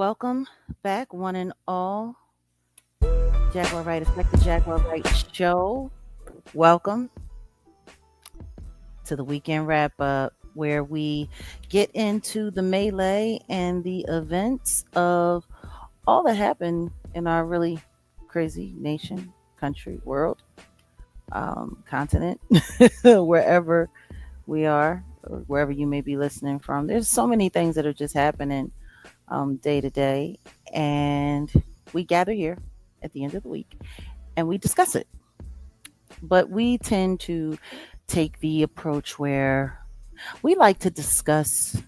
Welcome back, one and all. Jaguar Wright Effect, the Jaguar Wright Show. Welcome to the weekend wrap up where we get into the melee and the events of all that happened in our really crazy nation, country, world, continent, wherever we are, or wherever you may be listening from. There's so many things that are just happening day to day. And we gather here at the end of the week and we discuss it. But we tend to take the approach where we like to discuss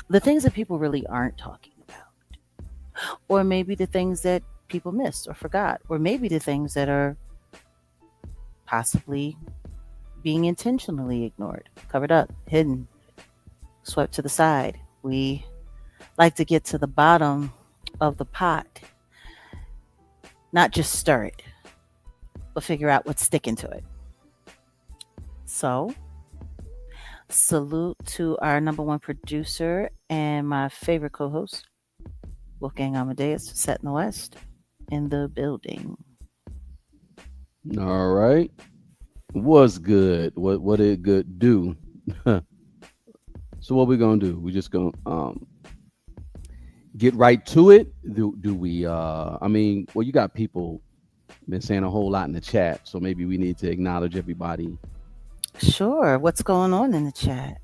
the things that people really aren't talking about, or maybe the things that people missed or forgot, or maybe the things that are possibly being intentionally ignored, covered up, hidden, swept to the side. We like to get to the bottom of the pot, not just stir it, but figure out what's sticking to it. So, salute to our number one producer and my favorite co host, Wolfgang Amadeus, set in the West, in the building. All right. What's good? What it good do? So what we gonna do? We just gonna get right to it. Do we I mean, well you got people been saying a whole lot in the chat, so maybe we need to acknowledge everybody. Sure. What's going on in the chat?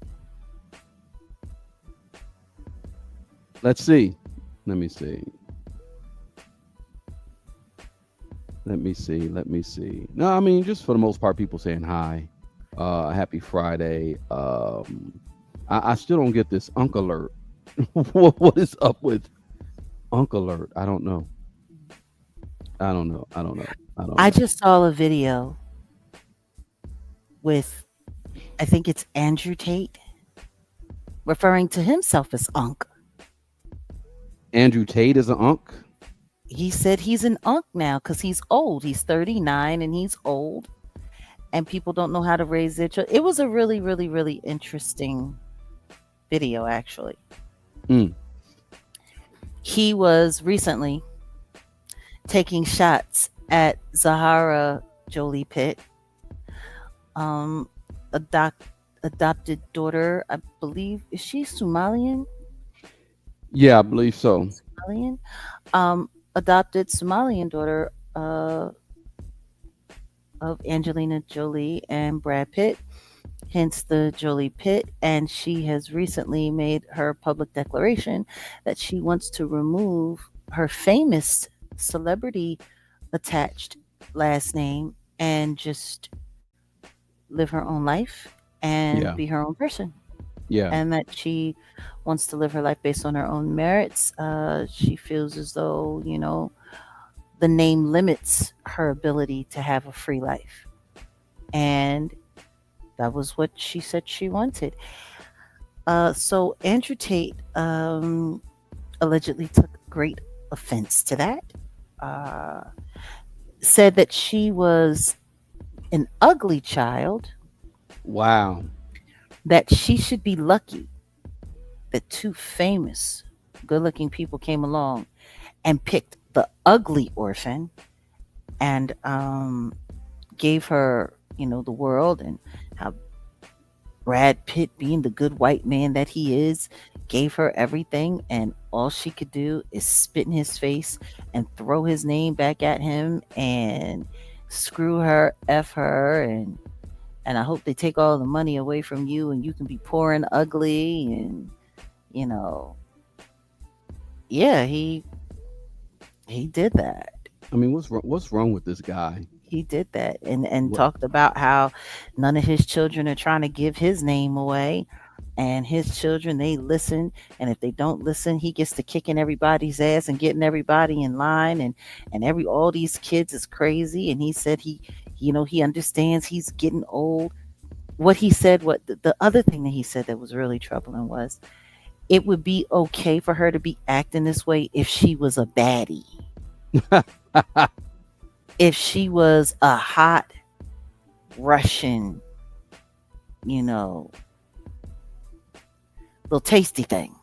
Let's see. Let me see. Let me see. No, I mean just for the most part people saying hi. Happy Friday. I still don't get this Unk alert. What is up with Unk alert? I don't know. I don't know. I don't know. I don't I know. just saw a video with, I think it's Andrew Tate, referring to himself as Unc. Andrew Tate is an Unk. He said he's an Unc now because he's old. He's 39 and he's old, and people don't know how to raise their children. It was a really, really, really interesting video, actually. Mm. He was recently taking shots at Zahara Jolie Pitt, um, adopted daughter. I believe, is she Somalian? Yeah, I believe so. Somalian, adopted Somalian daughter of Angelina Jolie and Brad Pitt, hence the Jolie Pitt. And she has recently made her public declaration that she wants to remove her famous celebrity attached last name and just live her own life and Yeah, be her own person. yeah, And that she wants to live her life based on her own merits. She feels as though, the name limits her ability to have a free life. And that was what she said she wanted. So Andrew Tate allegedly took great offense to that. Uh, Said that she was an ugly child, wow, that she should be lucky that two famous, good looking people came along and picked the ugly orphan and gave her, the world, and how Brad Pitt, being the good white man that he is, gave her everything, and all she could do is spit in his face and throw his name back at him and screw her, f her, and I hope they take all the money away from you and you can be poor and ugly. And you know, yeah, he did that. I mean, what's wrong with this guy? He did that, and What? talked about how none of his children are trying to give his name away, and his children, they listen, and if they don't listen, he gets to kicking everybody's ass and getting everybody in line, and every all these kids is crazy. And he said he understands he's getting old. What he said, what the other thing that he said that was really troubling was, it would be okay for her to be acting this way if she was a baddie, if she was a hot Russian, you know, little tasty thing.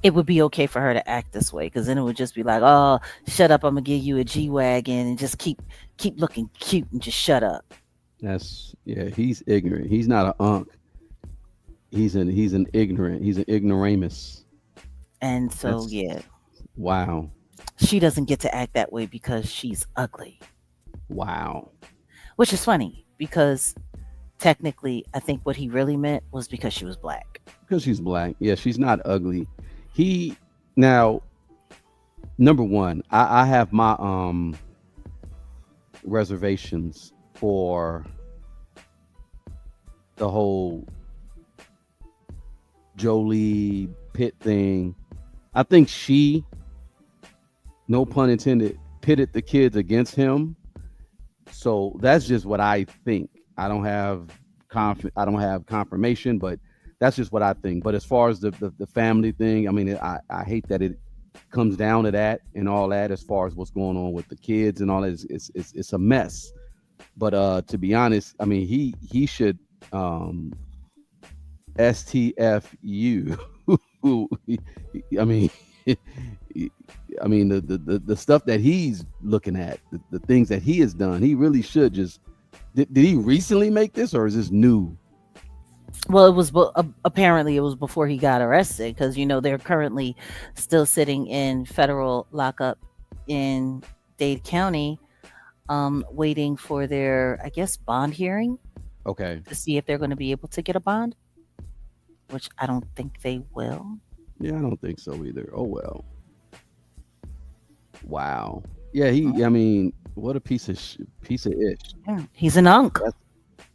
it would be okay for her to act this way because then it would just be like, "Oh, shut up! I'm gonna give you a G wagon and just keep looking cute and just shut up." That's yeah. He's ignorant. He's not an unk. He's an ignorant. He's an ignoramus. And so, That's yeah, wow, she doesn't get to act that way because she's ugly, wow. which is funny because technically, I think what he really meant was because she was black. Because she's black. Yeah, she's not ugly. He now number one. I have my reservations for the whole Jolie Pitt thing. I think she, no pun intended, pitted the kids against him. So that's just what I think. I don't have I don't have confirmation, but that's just what I think. But as far as the family thing, I mean, I hate that it comes down to that and all that. As far as what's going on with the kids and all that, it's a mess. But to be honest, I mean, he should STFU. I mean, I mean the stuff that he's looking at, the things that he has done, he really should just. Did he recently make this, or is this new? Well, it was apparently it was before he got arrested because they're currently still sitting in federal lockup in Dade County, waiting for their, I guess, bond hearing Okay, to see if they're going to be able to get a bond, which I don't think they will. yeah, I don't think so either. Oh well, wow, yeah, he. I mean, what a piece of ish. Yeah, he's an unk. That's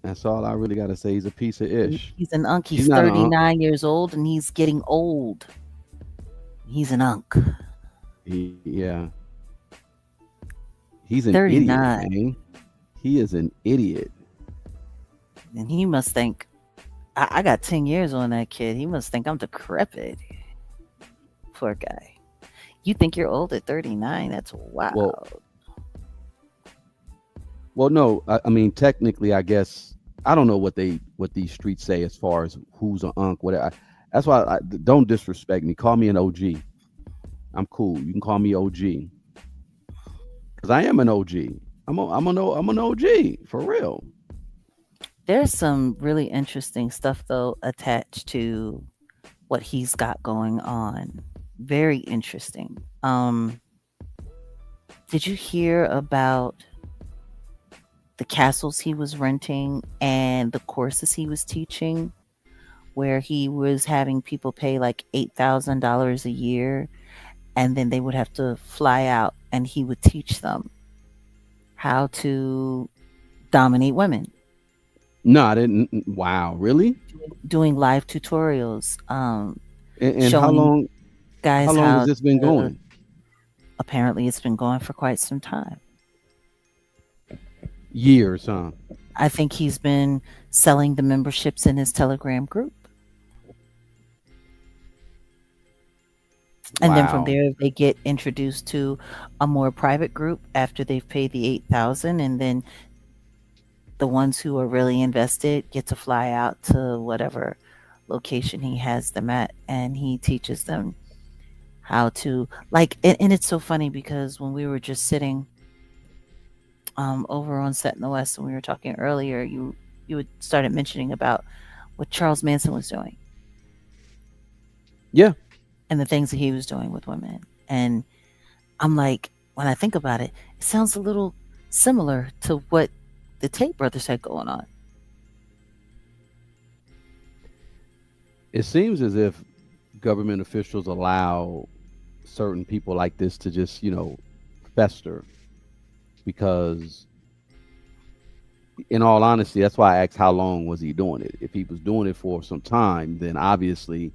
that's all I really got to say. He's a piece of ish. He's an unk. He's He's not an unk. 39 years old and he's getting old. He's an unk. Yeah, he's an idiot, 39. man. He is an idiot. And he must think, I got 10 years on that kid. He must think I'm decrepit. Poor guy. You think you're old at 39? That's Well, wild. well, no. I mean, technically, I guess I don't know what these streets say as far as who's an unk. That's why don't disrespect me. Call me an OG. I'm cool. You can call me OG because I am an OG. I'm an OG for real. There's some really interesting stuff, though, attached to what he's got going on. Very interesting. Did you hear about the castles he was renting and the courses he was teaching, where he was having people pay like $8,000 a year, and then they would have to fly out and he would teach them how to dominate women, No, I didn't. Wow, really? doing live tutorials, And showing how guys long has how this been to. going? Apparently, it's been going for quite some time. Years, huh? I think he's been selling the memberships in his Telegram group. And then from Wow. there, they get introduced to a more private group after they've paid the 8,000, and then the ones who are really invested get to fly out to whatever location he has them at, and he teaches them how to, like. And it's so funny because when we were just sitting over on Set in the West, and we were talking earlier, you had started mentioning about what Charles Manson was doing Yeah. and the things that he was doing with women. And I'm like, when I think about it, it sounds a little similar to what the Tate brothers had going on. It seems as if government officials allow certain people like this to just, fester because in all honesty, that's why I asked how long was he doing it. If he was doing it for some time, then obviously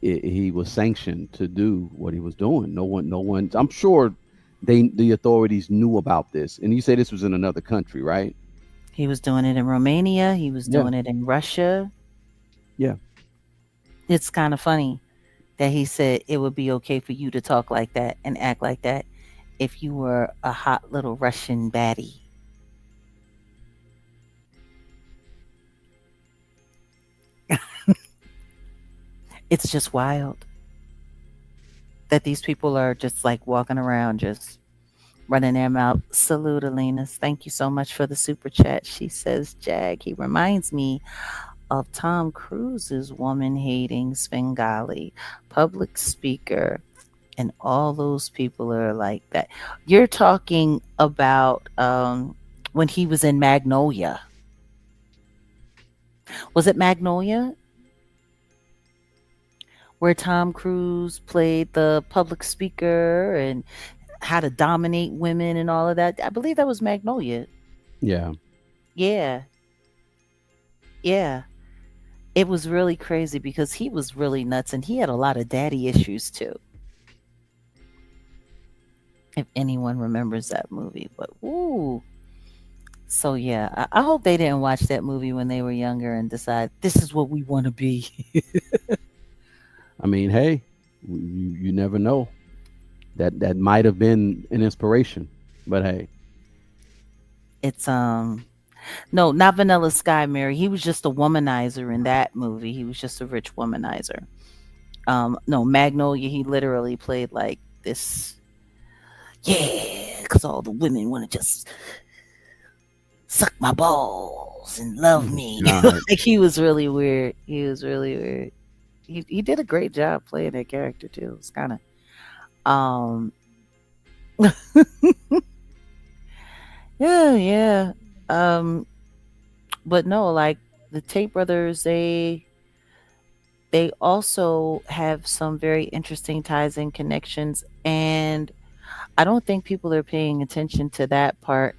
he was sanctioned to do what he was doing. No one. I'm sure the authorities knew about this. And you say this was in another country, right? He was doing it in Romania, he was Yeah, doing it in Russia. yeah. It's kind of funny that he said it would be okay for you to talk like that and act like that if you were a hot little Russian baddie. It's just wild. that these people are just like walking around, just running their mouth. Salute, Alina's. Thank you so much for the super chat. She says, Jag, he reminds me of Tom Cruise's woman hating Svengali, public speaker, and all those people are like that. You're talking about when he was in Magnolia. Was it Magnolia where Tom Cruise played the public speaker and how to dominate women and all of that? I believe that was Magnolia. Yeah. Yeah, yeah. It was really crazy because he was really nuts and he had a lot of daddy issues too. If anyone remembers that movie, but ooh. So yeah, I hope they didn't watch that movie when they were younger and decide this is what we want to be. I mean, hey, you never know. That might have been an inspiration, but hey, It's no, not Vanilla Sky, Mary. He was just a womanizer in that movie. He was just a rich womanizer. No, Magnolia. He literally played like this. Yeah, because all the women want to just suck my balls and love me. all right. Like he was really weird. He was really weird. He did a great job playing that character too. It's kind of um yeah, yeah. Um but no, like the Tate brothers, they also have some very interesting ties and connections, and I don't think people are paying attention to that part,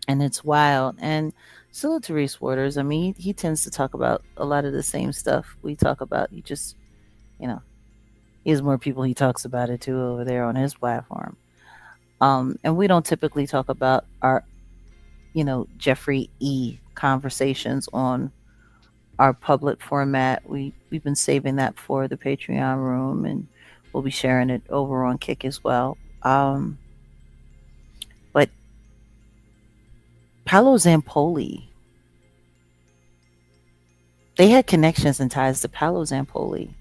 and it's wild. And salute to Reese Waters. I mean, he tends to talk about a lot of the same stuff we talk about. He just, you know, he has more people he talks about it to over there on his platform. And we don't typically talk about our, Jeffrey E conversations on our public format. We've been saving that for the Patreon room, and we'll be sharing it over on Kick as well. But Paolo Zampoli, they had connections and ties to Paolo Zampoli,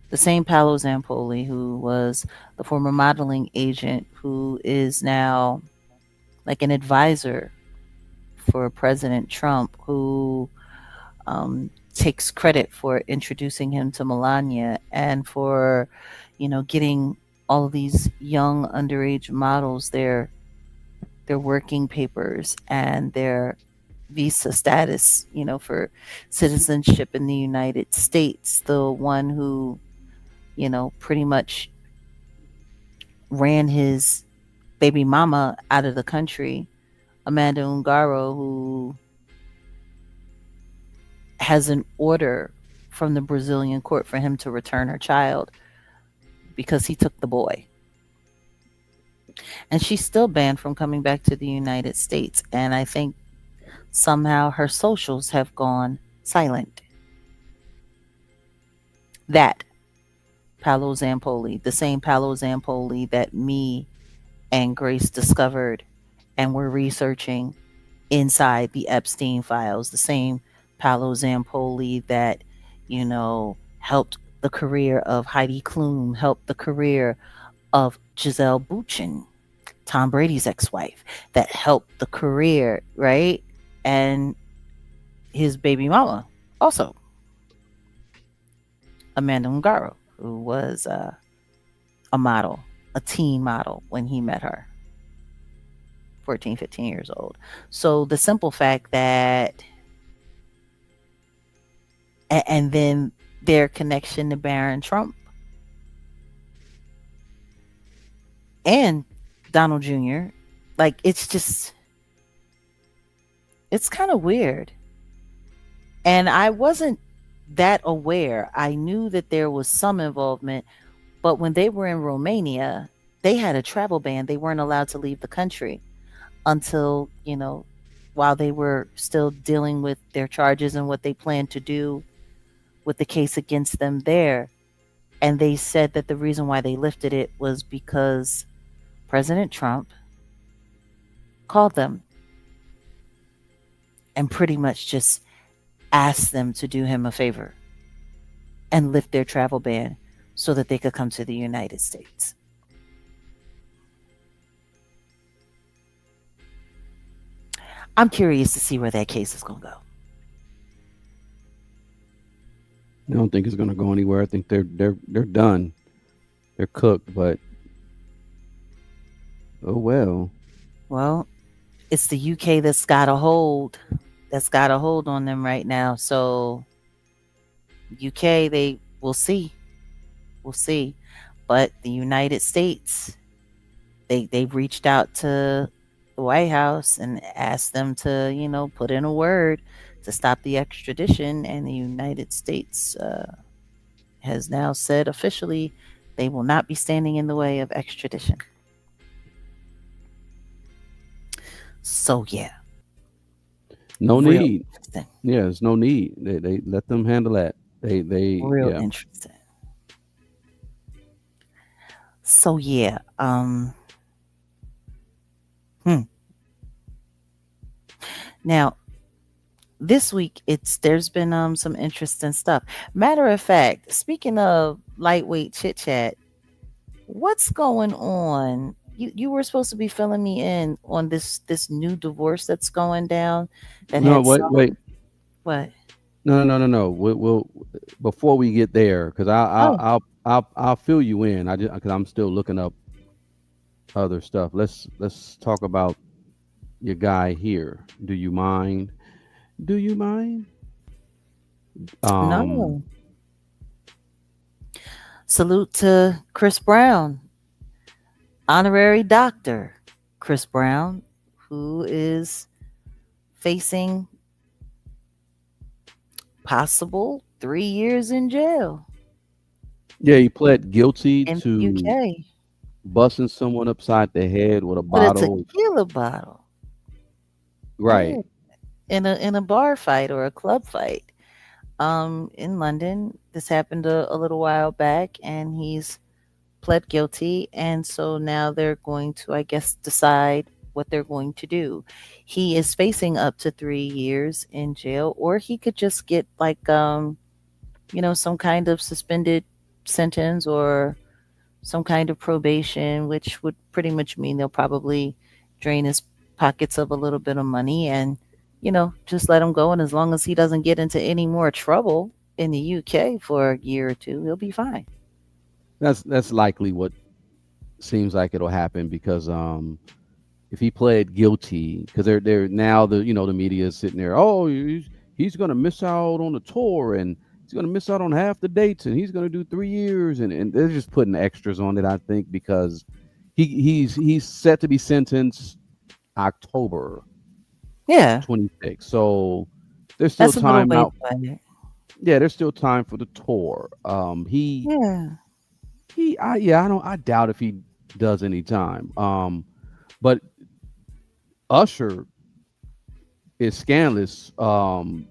the same Paolo Zampoli who was the former modeling agent who is now like an advisor for President Trump, who takes credit for introducing him to Melania and for, getting all of these young underage models their working papers and their visa status, for citizenship in the United States. The one who, pretty much ran his baby mama out of the country, Amanda Ungaro, who has an order from the Brazilian court for him to return her child because he took the boy. And she's still banned from coming back to the United States. And I think somehow her socials have gone silent. That Paolo Zampoli, the same Paolo Zampoli that me and Grace discovered and were researching inside the Epstein files, the same Paolo Zampoli that, helped the career of Heidi Klum, helped the career of Giselle Bundchen, Tom Brady's ex-wife, that helped the career, right? And his baby mama also, Amanda Ungaro, who was a model, a teen model when he met her, 14, 15 years old. So the simple fact that, and then their connection to Barron Trump and Donald Jr., like it's kind of weird. And I wasn't that aware. I knew that there was some involvement, but when they were in Romania, they had a travel ban. They weren't allowed to leave the country until, while they were still dealing with their charges and what they planned to do with the case against them there. And they said that the reason why they lifted it was because President Trump called them and pretty much just asked them to do him a favor and lift their travel ban so that they could come to the United States. I'm curious to see where that case is going to go. I don't think it's going to go anywhere. I think they're done. They're cooked. But oh well. Well, it's the UK that's got a hold on them right now. So UK, they will see. We'll see. But the United States, they've reached out to the White House and asked them to, put in a word to stop the extradition. And the United States has now said officially they will not be standing in the way of extradition. So yeah, No real need. interesting. Yeah, there's no need. They let them handle that. Real Yeah. interesting. So yeah, hmm. Now this week there's been some interesting stuff. Matter of fact, speaking of lightweight chit chat, what's going on? You were supposed to be filling me in on this new divorce that's going down that No, had wait, wait. some what? No. We'll before we get there, because Oh, I'll fill you in. I just because I'm still looking up other stuff. Let's talk about your guy here. Do you mind? Do you mind? Um, no. Salute to Chris Brown, honorary doctor Chris Brown, who is facing possible 3 years in jail yeah, he pled guilty in the to UK busting someone upside the head with a with a bottle. tequila bottle. Yeah, Right. in a bar fight or a club fight. In London, this happened a little while back, and he's pled guilty, and so now they're going to, I guess, decide what they're going to do. He is facing up to 3 years in jail, or he could just get like some kind of suspended sentence or some kind of probation, which would pretty much mean they'll probably drain his pockets of a little bit of money and, just let him go. And as long as he doesn't get into any more trouble in the UK for a year or two, he'll be fine. That's likely what seems like it'll happen because if he pled guilty, because they're now the media is sitting there, oh, he's going to miss out on the tour and he's going to miss out on half the dates and he's going to do 3 years and they're just putting extras on it, I think, because he's set to be sentenced October Yeah, 26th. So there's still that's a little time ways out. away. Yeah, there's still time for the tour. Yeah. I doubt if he does any time. But Usher is scandalous. I don't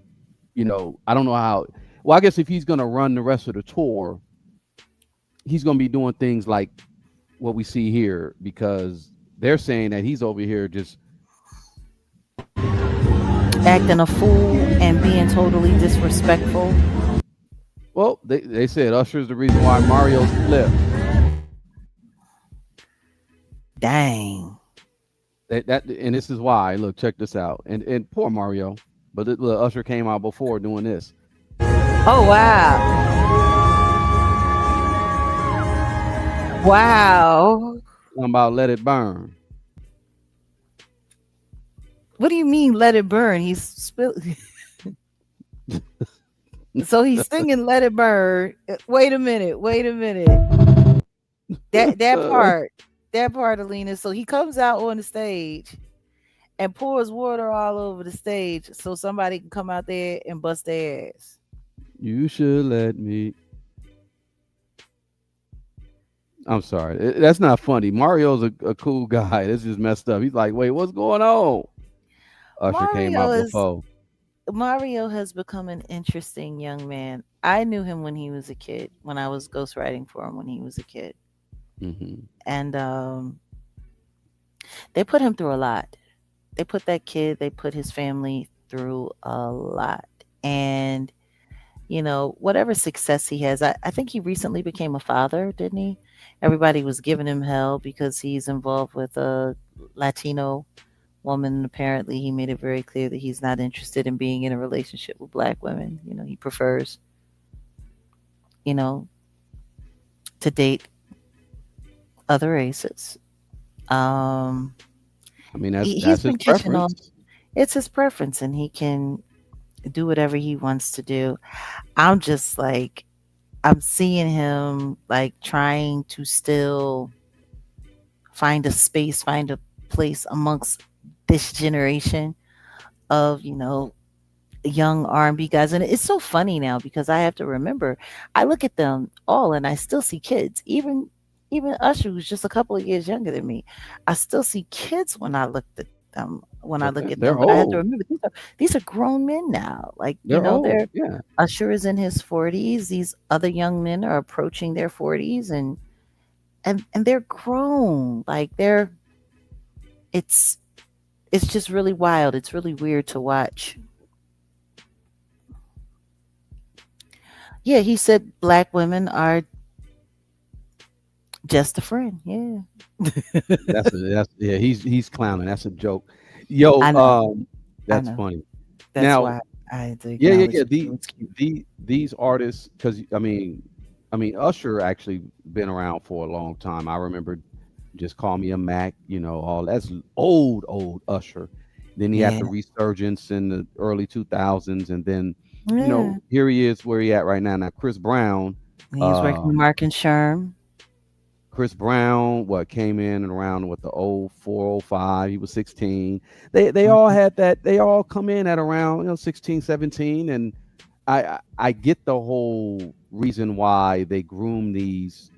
know how. Well, I guess if he's gonna run the rest of the tour, he's gonna be doing things like what we see here because they're saying that he's over here just Acting a fool and being totally disrespectful. well, they said Usher's the reason why Mario split. Dang. That and this is why. Look, check this out. And poor Mario, but look, Usher came out before doing this. Oh, wow. Wow. Talking about let it burn. What do you mean let it burn? He's spill so he's singing "Let It Burn." Wait a minute. Wait a minute. That part. That part, Alina. So he comes out on the stage and pours water all over the stage so somebody can come out there and bust their ass. You should let me. I'm sorry. That's not funny. Mario's a cool guy. This is messed up. He's like, wait, what's going on? Usher came Mario out is before. Mario has become an interesting young man. I knew him when he was a kid, when I was ghostwriting for him when he was a kid. Hmm. And they put him through a lot. They put his family through a lot. And whatever success he has. I think he recently became a father, didn't he? Everybody was giving him hell because he's involved with a Latino woman. Apparently, he made it very clear that he's not interested in being in a relationship with black women. He prefers, you know, to date other races. Um, I mean, he's that's his been catching on. preference. It's his preference, and he can do whatever he wants to do. I'm just like, I'm seeing him like trying to still find a space, find a place amongst this generation of, young R&B guys. And it's so funny now because I have to remember, I look at them all and I still see kids. Even Usher, who's just a couple of years younger than me, I still see kids when I look at them. When I look at them, They're but I have to old. remember these are grown men now. Like They're old. they're Yeah. Usher is in his 40s. These other young men are approaching their 40s, and they're grown. Like it's it's just really wild. It's really weird to watch. Yeah, he said black women are just a friend. Yeah. That's yeah. He's clowning. That's a joke. Yo, I know. I that's know. funny. That's Now, why I had to yeah, yeah, acknowledge yeah. it. It was cute. These artists, because I mean, Usher actually been around for a long time. I remember "Just Call Me a Mac," all that's old Usher. Then he had Yeah. the resurgence in the early 2000s, and then, Yeah. here he is where he at right now. Now, Chris Brown, He was working with um, Mark and Sherm. what came in and around with the old 405. He was 16. They all Mhm. had that. They all come in at around 16, 17, and I get the whole reason why they groom these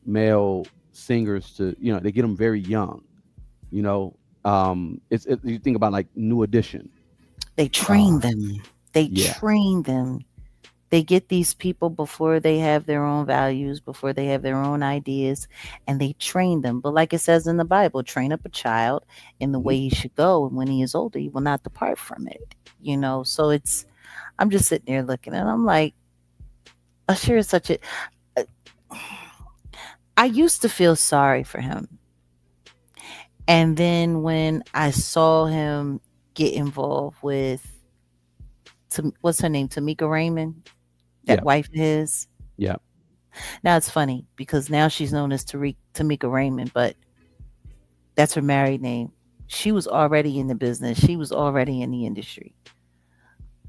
male singers to they get them very young. You know, you think about like New Edition. They Uh, train them. They yeah. train them. They get these people before they have their own values, before they have their own ideas, and they train them. But like it says in the Bible, train up a child in the Mhm. way he should go, and when he is older, he will not depart from it. So I'm just sitting there looking, and I'm like, Usher is such a. uh, I used to feel sorry for him, and then when I saw him get involved with, what's her name, Tamika Raymond, that Yeah. wife of his. Yeah. Now it's funny because now she's known as Tamika Raymond, but that's her married name. She was already in the business. She was already in the industry,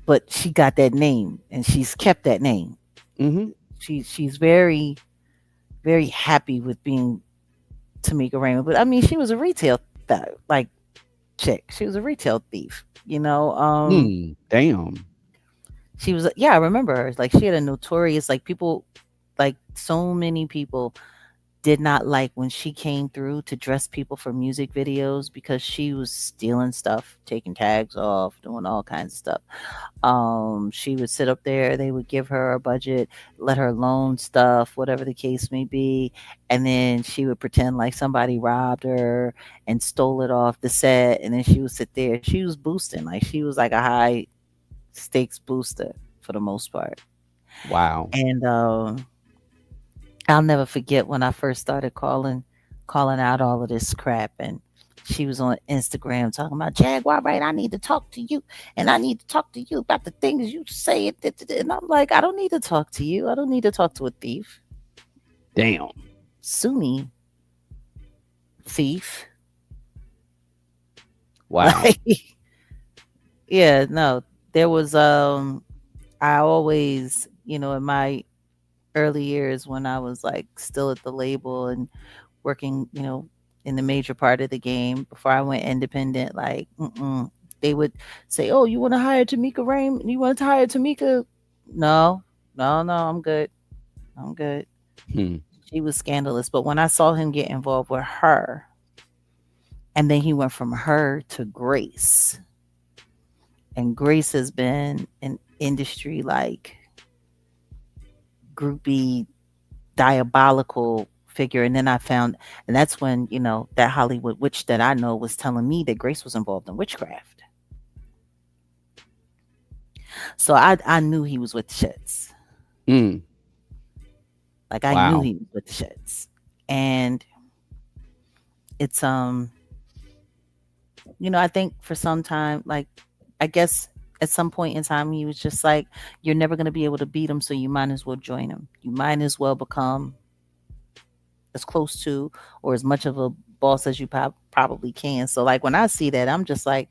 but she got that name and she's kept that name. Hmm. She's very very happy with being Tamika Raymond. But I mean, she was a retail like chick. She was a retail thief. Damn. She was, yeah, I remember her. Like she had a notorious, like people, like so many people did not like when she came through to dress people for music videos because she was stealing stuff, taking tags off, doing all kinds of stuff. She would sit up there, they would give her a budget, let her loan stuff, whatever the case may be, and then she would pretend like somebody robbed her and stole it off the set, and then she would sit there. She was boosting, like she was like a high stakes booster for the most part. Wow. And I'll never forget when I first started calling out all of this crap, and she was on Instagram talking about Jaguar, right? I need to talk to you, and I need to talk to you about the things you say. And I'm like, I don't need to talk to you. I don't need to talk to a thief. Damn. Sue me, thief. Wow. Like, yeah, no. There was I always, in my early years when I was like still at the label and working, in the major part of the game before I went independent. Like, they would say, "Oh, you want to hire Tamika Rain? You want to hire Tamika?" No, no, no, I'm good. I'm good. Hmm. She was scandalous, but when I saw him get involved with her, and then he went from her to Grace, and Grace has been an industry like groupie diabolical figure. And then I found, and that's when, that Hollywood witch that I know was telling me that Grace was involved in witchcraft. So I knew he was with the shits. Mm. Like I knew Wow. he was with the shits. And it's I think for some time, like I guess at some point in time he was just like, you're never gonna be able to beat him, so you might as well join him. You might as well become as close to or as much of a boss as you probably can. So like when I see that, I'm just like,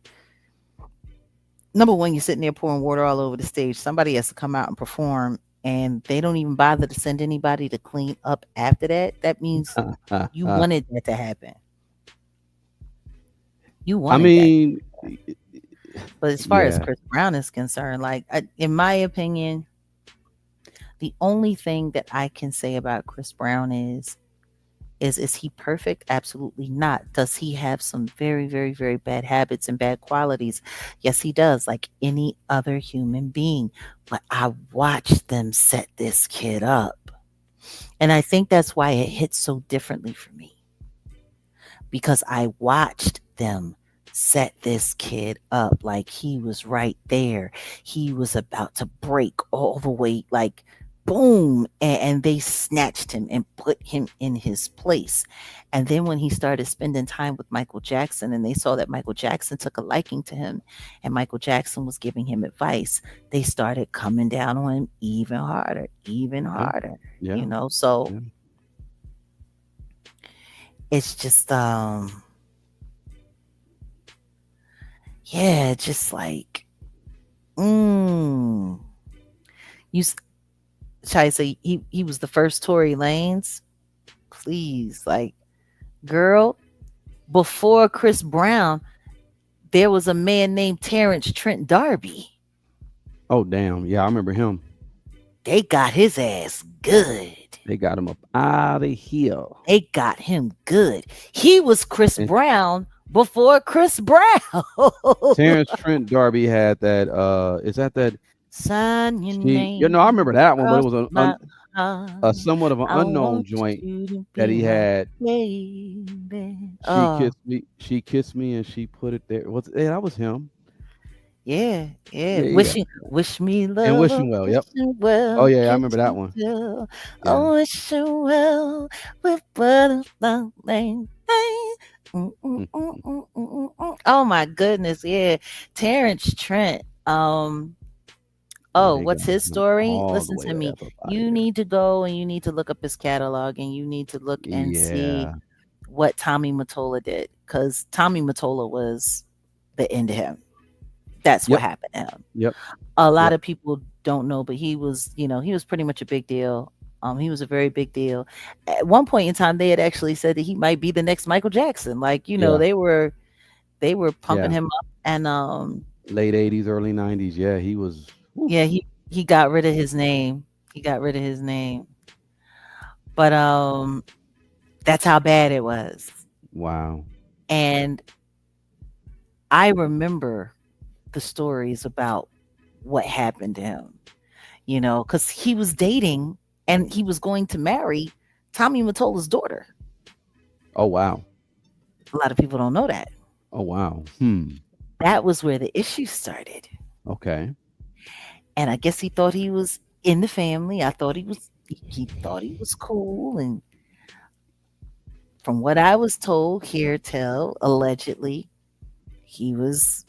number one, you're sitting there pouring water all over the stage. Somebody has to come out and perform, and they don't even bother to send anybody to clean up after that. That means you wanted that to happen. You I wanted that. mean, But as far as yeah. Chris Brown is concerned, like in my opinion, the only thing that I can say about Chris Brown is he perfect? Absolutely not. Does he have some very, very, very bad habits and bad qualities? Yes, he does, like any other human being. But I watched them set this kid up. And I think that's why it hits so differently for me, because I watched them set this kid up like he was right there. He was about to break all the way, like boom, and they snatched him and put him in his place. And then when he started spending time with Michael Jackson and they saw that Michael Jackson took a liking to him and Michael Jackson was giving him advice, they started coming down on him even harder, even Yeah. harder, Yeah. So Yeah. it's just yeah, just like, mm, you try to say he was the first Tory Lanez. Please, like, girl, before Chris Brown, there was a man named Terrence Trent D'Arby. Oh damn. Yeah, I remember him. They got his ass good. They got him up out of here. They got him good. He was Chris And Brown before Chris Brown. Terrence Trent D'Arby had that. Is that that? Sign your I name remember that one, but it across was my heart. a somewhat of an I unknown want joint you to that be he my had. baby. She kissed me. She kissed me, and she put it there. Yeah, that was him. Yeah, yeah. Yeah, yeah. Wish me And love, wishing well. Yep. wishing Oh well, yeah, I can't remember that you one. tell? Yeah. Oh, wishing well with butterfly name. Oh my goodness, yeah. Terrence Trent. Yeah, Oh, they got what's his him story? all the Listen way to me. up out of You here. need to go and you need to look up his catalog and you need to look and see Yeah. what Tommy Mottola did, because Tommy Mottola was the end of him. That's what Yep. happened to him. Yep. A lot Yep. of people don't know, but he was pretty much a big deal. He was a very big deal. At one point in time, they had actually said that he might be the next Michael Jackson. Like, Yeah. they were pumping Yeah. him up, and Late '80s, early '90s. Yeah, he was. yeah, Oof. he got rid of his name. He got rid of his name, but that's how bad it was. Wow. And I remember the stories about what happened to him. Because he was dating and he was going to marry Tommy Mottola's daughter. Oh wow. A lot of people don't know that. Oh wow. Hmm. That was where the issue started. Okay. And I guess he thought he was in the family. I thought he thought he was cool. And from what I was told, here tell, allegedly, he was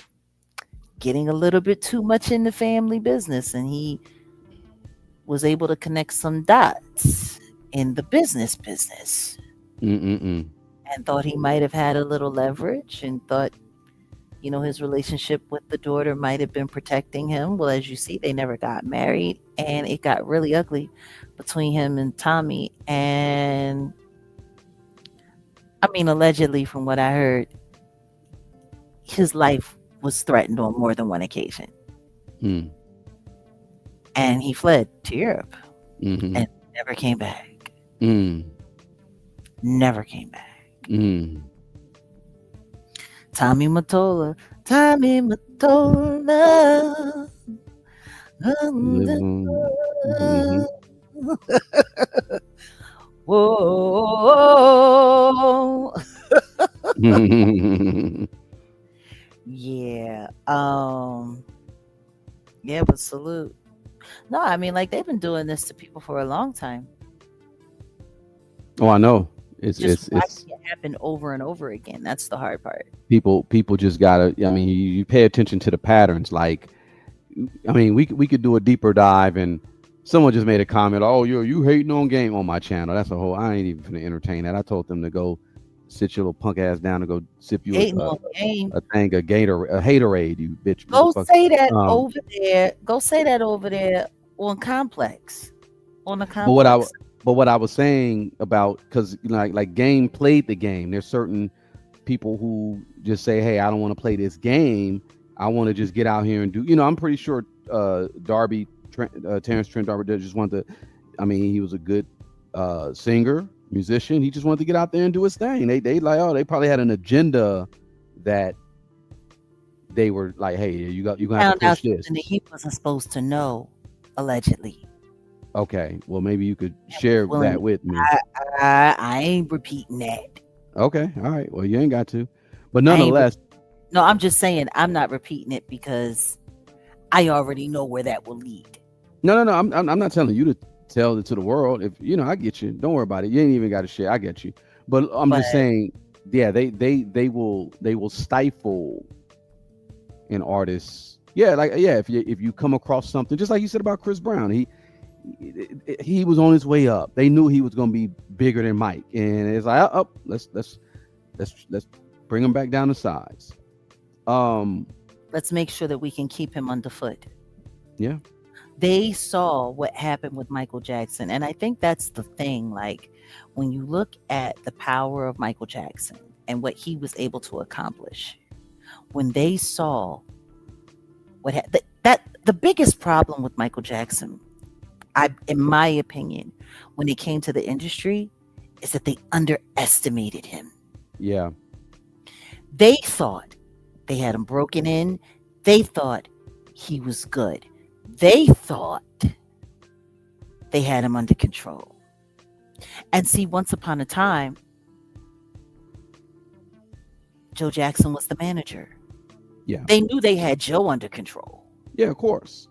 getting a little bit too much in the family business and he was able to connect some dots in the business Mm-mm-mm. and thought he might have had a little leverage and thought, his relationship with the daughter might have been protecting him. Well, as you see, they never got married and it got really ugly between him and Tommy. And I mean, allegedly, from what I heard, his life was threatened on more than one occasion. Mm. And he fled to Europe Mm-hmm. and never came back. Mm. Never came back. Mm. Tommy Mottola, Tommy Mottola. Live on. Mm-hmm. Whoa. Yeah. Yeah, but salute. No, I mean, like they've been doing this to people for a long time. Oh, I know. Just It's watching it happen over and over again. That's the hard part. people just gotta. I mean, you pay attention to the patterns. Like, I mean, we could do a deeper dive, and someone just made a comment. Oh, you hating on game on my channel. That's a whole. I ain't even gonna entertain that. I told them to go sit your little punk ass down and go sip you Hating on game. a thing, a haterade, you bitch Go motherfucker. say that Um, over there. Go say that over there on Complex. On the but what I Complex. but what I was saying about, because like game played the game. There's certain people who just say, hey, I don't want to play this game. I want to just get out here and do. I'm pretty sure Terrence Trent D'Arby just wanted to. I mean, he was a good singer, musician. He just wanted to get out there and do his thing. They like, oh, they probably had an agenda that they were like, hey, you're gonna have to Found out push this. something that he wasn't supposed to know, allegedly. Okay, well, maybe you could And was share willing. that with me. I ain't repeating that. Okay, all right. Well, you ain't got to, but I ain't. nonetheless, No, I'm just saying I'm not repeating it because I already know where that will lead. no. I'm not telling you to tell it to the world. If I get you. Don't worry about it. You ain't even got to share. I get you. But I'm But just saying, yeah, they will stifle an artist. Yeah, like yeah, if you come across something, just like you said about Chris Brown, he was on his way up. They knew he was going to be bigger than Mike, and it's like, oh, let's bring him back down to size. Um, let's make sure that we can keep him underfoot. yeah, They saw what happened with Michael Jackson. And I think that's the thing. Like, when you look at the power of Michael Jackson and what he was able to accomplish, when they saw that the biggest problem with Michael Jackson, in my opinion, when it came to the industry, is that they underestimated him. yeah, They thought they had him broken in. They thought he was good. They thought they had him under control. And see, once upon a time, Joe Jackson was the manager. yeah, They knew they had Joe under control. yeah. Of course.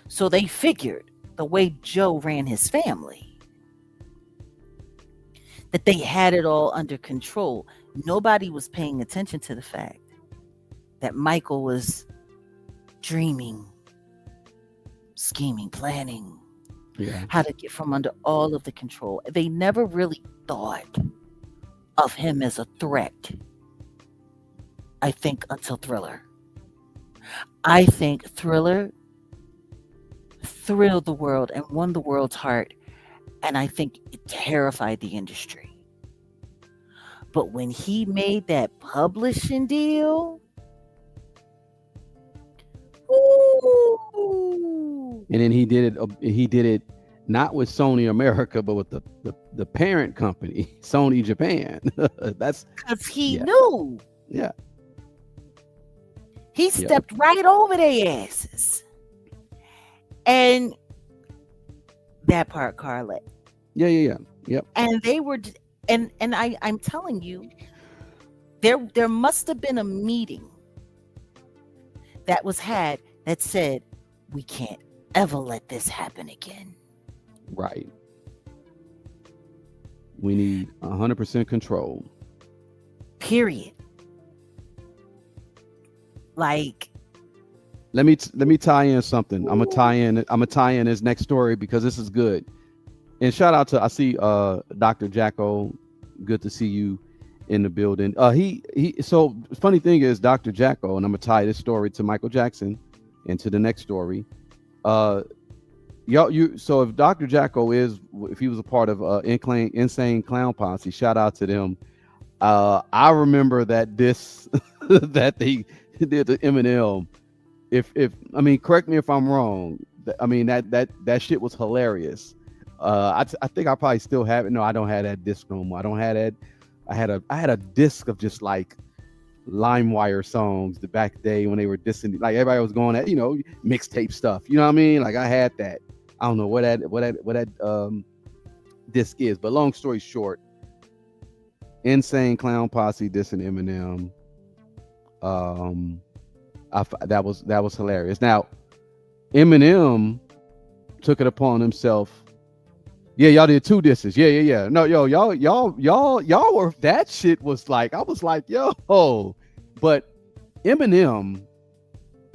So they figured the way Joe ran his family, that they had it all under control. Nobody was paying attention to the fact that Michael was dreaming, scheming, planning Yeah, how to get from under all of the control. They never really thought of him as a threat, I think, until Thriller. I think Thriller thrilled the world and won the world's heart, and I think it terrified the industry. But when he made that publishing deal, ooh, and then he did it. He did it not with Sony America, but with the parent company, Sony Japan. That's because he yeah, knew yeah, he yeah, stepped right over their asses. And that part, Carla. yeah. Yep. And they were, I'm telling you, there must have been a meeting that was had that said, we can't ever let this happen again. Right. We need 100% control. Period. Like, Let me tie in something. I'm gonna tie in this next story because this is good. And shout out to, I see Dr. Jacko. Good to see you in the building. He so funny thing is Dr. Jacko, and I'm gonna tie this story to Michael Jackson and to the next story. Uh y'all you so if Dr. Jacko if he was a part of Insane Clown Posse, shout out to them. I remember that this that they did to Eminem. If I mean, correct me if I'm wrong. I mean that shit was hilarious. I think I probably still have it. No, I don't have that disc no more. I don't have that. I had a disc of just like LimeWire songs the back day when they were dissing, like everybody was going at mixtape stuff. You know what I mean? Like I had that. I don't know what that disc is, but long story short, Insane Clown Posse dissing Eminem. That was hilarious. Now Eminem took it upon himself. Yeah, y'all did two disses. Yeah, yeah, yeah. No, yo, y'all were, that shit was like, I was like, yo, but Eminem,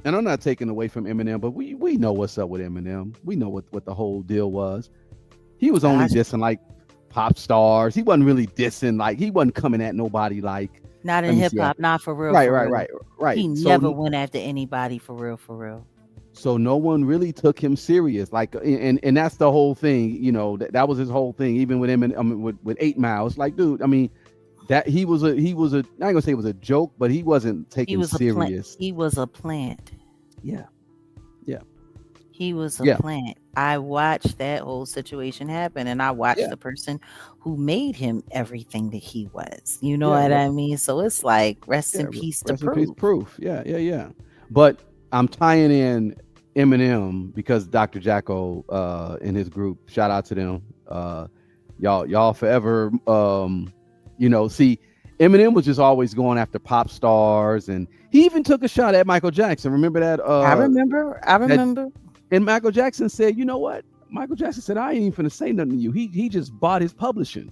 and I'm not taking away from Eminem, but we know what's up with Eminem. We know what the whole deal was. He was only I, dissing like pop stars. He wasn't really dissing, like he wasn't coming at nobody like, not in let me hip see. hop, not for real, Right, for right, real. right, right. He So never went after anybody for real, for real. so no one really took him serious, like, and that's the whole thing, that was his whole thing, even with him, and I mean, with 8 Mile. It's like, dude, I mean, that he was a, I ain't gonna say it was a joke, but he wasn't He taken was a plant. serious. He was a plant. Yeah, yeah, He was a yeah, plant. I watched that whole situation happen, and I watched yeah, the person who made him everything that he was. You know yeah, what I mean? So it's like rest yeah. in peace to Rest in peace, proof. Proof. Yeah, yeah, yeah. But I'm tying in Eminem because Dr. Jacko, in his group, shout out to them. Y'all forever. See, Eminem was just always going after pop stars, and he even took a shot at Michael Jackson. Remember that? I remember. I That remember And Michael Jackson said, you know what? Michael Jackson said, I ain't even finna say nothing to you. He just bought his publishing.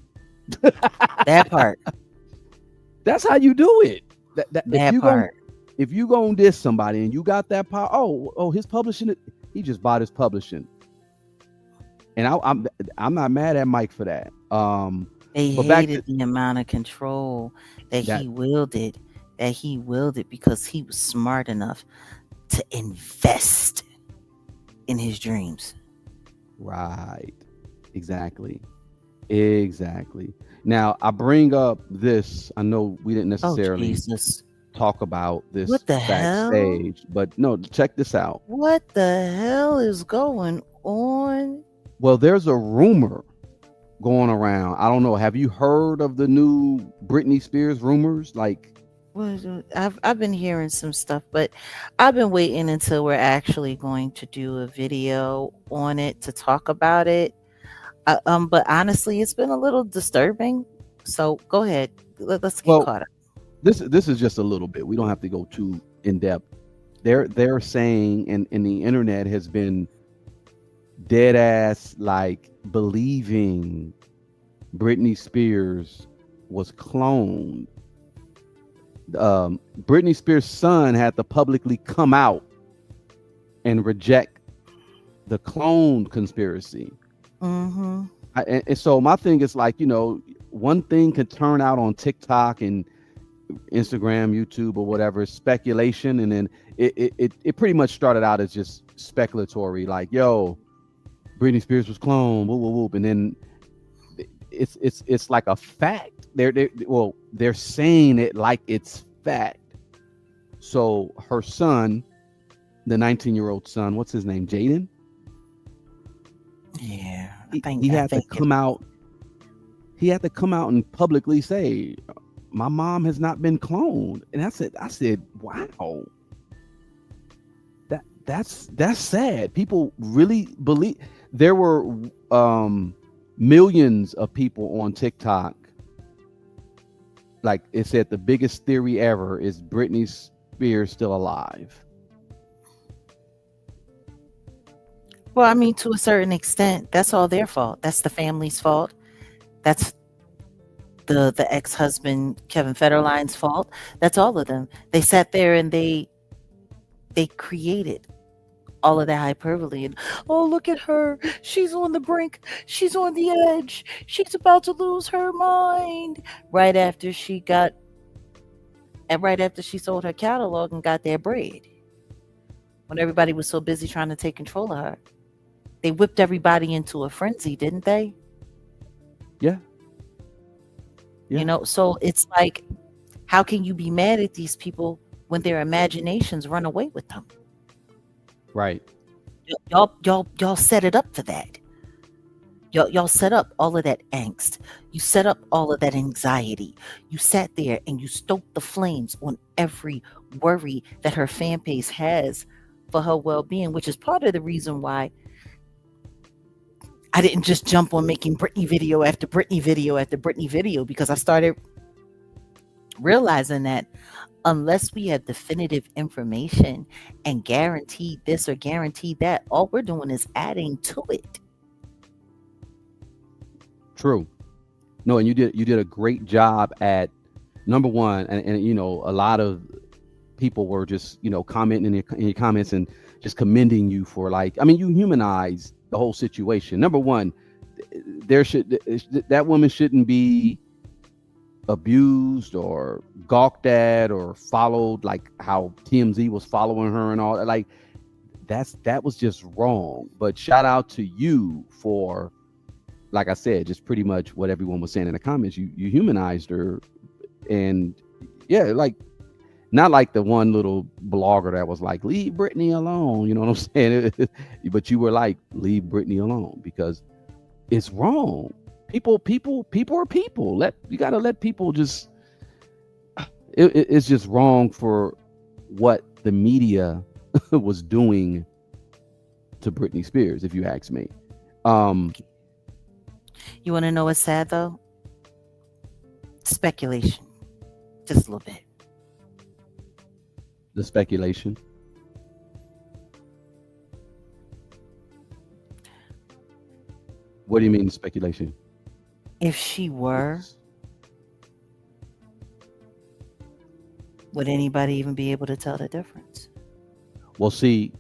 that part. That's how you do it. That That part. if you gonna diss somebody and you got that power, his publishing, he just bought his publishing. And I'm not mad at Mike for that. They But back to hated the amount of control that that, he wielded because he was smart enough to invest in his dreams. right. Exactly. Exactly. Now I bring up this. I know we didn't Oh necessarily Jesus. talk about this What the hell? backstage, but no, check this out. What the hell is going on? Well, there's a rumor going around. I don't know. Have you heard of the new Britney Spears rumors? Like, I've been hearing some stuff, but I've been waiting until we're actually going to do a video on it to talk about it. But honestly, it's been a little disturbing. So go ahead, let's get well, caught up. this is just a little bit. We don't have to go too in depth. They're saying, and the internet has been dead ass like believing Britney Spears was cloned. Britney Spears' son had to publicly come out and reject the clone conspiracy. Mm-hmm. And so my thing is like, one thing can turn out on TikTok and Instagram, YouTube, or whatever, speculation, and then it pretty much started out as just speculatory, like, yo, Britney Spears was cloned, whoop whoop whoop, and then it's like a fact. They're saying it like it's fact. So her son, the 19-year-old son, what's his name, Jaden? Yeah, He I had to think it. come out. He had to come out and publicly say, "My mom has not been cloned." And I said, "Wow, that's sad." People really believe. There were millions of people on TikTok. Like it said, the biggest theory ever is Britney Spears still alive. Well, I mean, to a certain extent, that's all their fault. That's the family's fault. That's the ex-husband Kevin Federline's fault. That's all of them. They sat there and they created all of that hyperbole and, oh, look at her, she's on the brink, she's on the edge, she's about to lose her mind, right after she got and right after she sold her catalog and got their bread, when everybody was so busy trying to take control of her. They whipped everybody into a frenzy, didn't they? Yeah, yeah, So it's like, how can you be mad at these people when their imaginations run away with them? right. Y'all set it up for that. Y'all set up all of that angst. You set up all of that anxiety. You sat there and you stoked the flames on every worry that her fan base has for her well-being, which is part of the reason why I didn't just jump on making Britney video after Britney video after Britney video, because I started realizing that unless we have definitive information and guaranteed this or guaranteed that, all we're doing is adding to it. True. No, and you did a great job at number one, and a lot of people were just commenting in your comments and just commending you for, like, I mean, you humanized the whole situation. Number one, there should that woman shouldn't be abused or gawked at or followed like how TMZ was following her and all that. Like, that was just wrong. But shout out to you for, like I said, just pretty much what everyone was saying in the comments. You humanized her, and yeah, like, not like the one little blogger that was like, leave Britney alone. You know what I'm saying? But you were like, leave Britney alone because it's wrong. People are people. You got to let people just. It's just wrong for what the media was doing to Britney Spears, if you ask me. Um, You want to know what's sad though? Speculation, just a little bit. the speculation. What do you mean speculation? If she were, would anybody even be able to tell the difference? Well, see,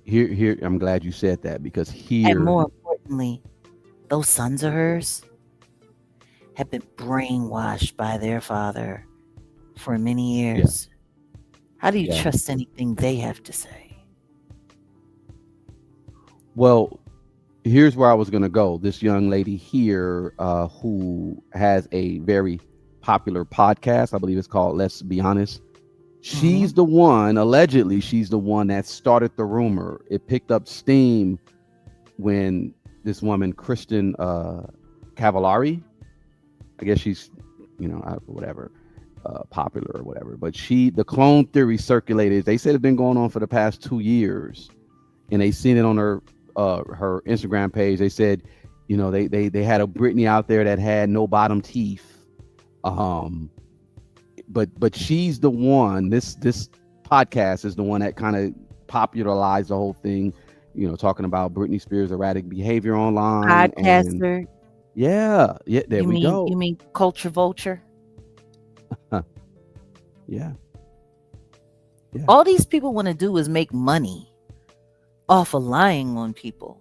here, I'm glad you said that because And here, more importantly, those sons of hers have been brainwashed by their father for many yeah, years. How do you yeah. trust anything they have to say? Well, here's where I was gonna go. This young lady here, who has a very popular podcast, I believe it's called Let's Be Honest. Hmm. She's the one, allegedly, she's the one that started the rumor. It picked up steam when this woman, Kristen Cavallari, I guess she's, whatever, popular or whatever. But the clone theory circulated. They said it's been going on for the past 2 years, and they seen it on her Instagram page. They said, they had a Britney out there that had no bottom teeth. But she's the one. This podcast is the one that kind of popularized the whole thing. Talking about Britney Spears' erratic behavior online, and Podcaster, yeah, yeah. There you we mean go. you mean culture vulture? Yeah, yeah, All these people want to do is make money off of lying on people.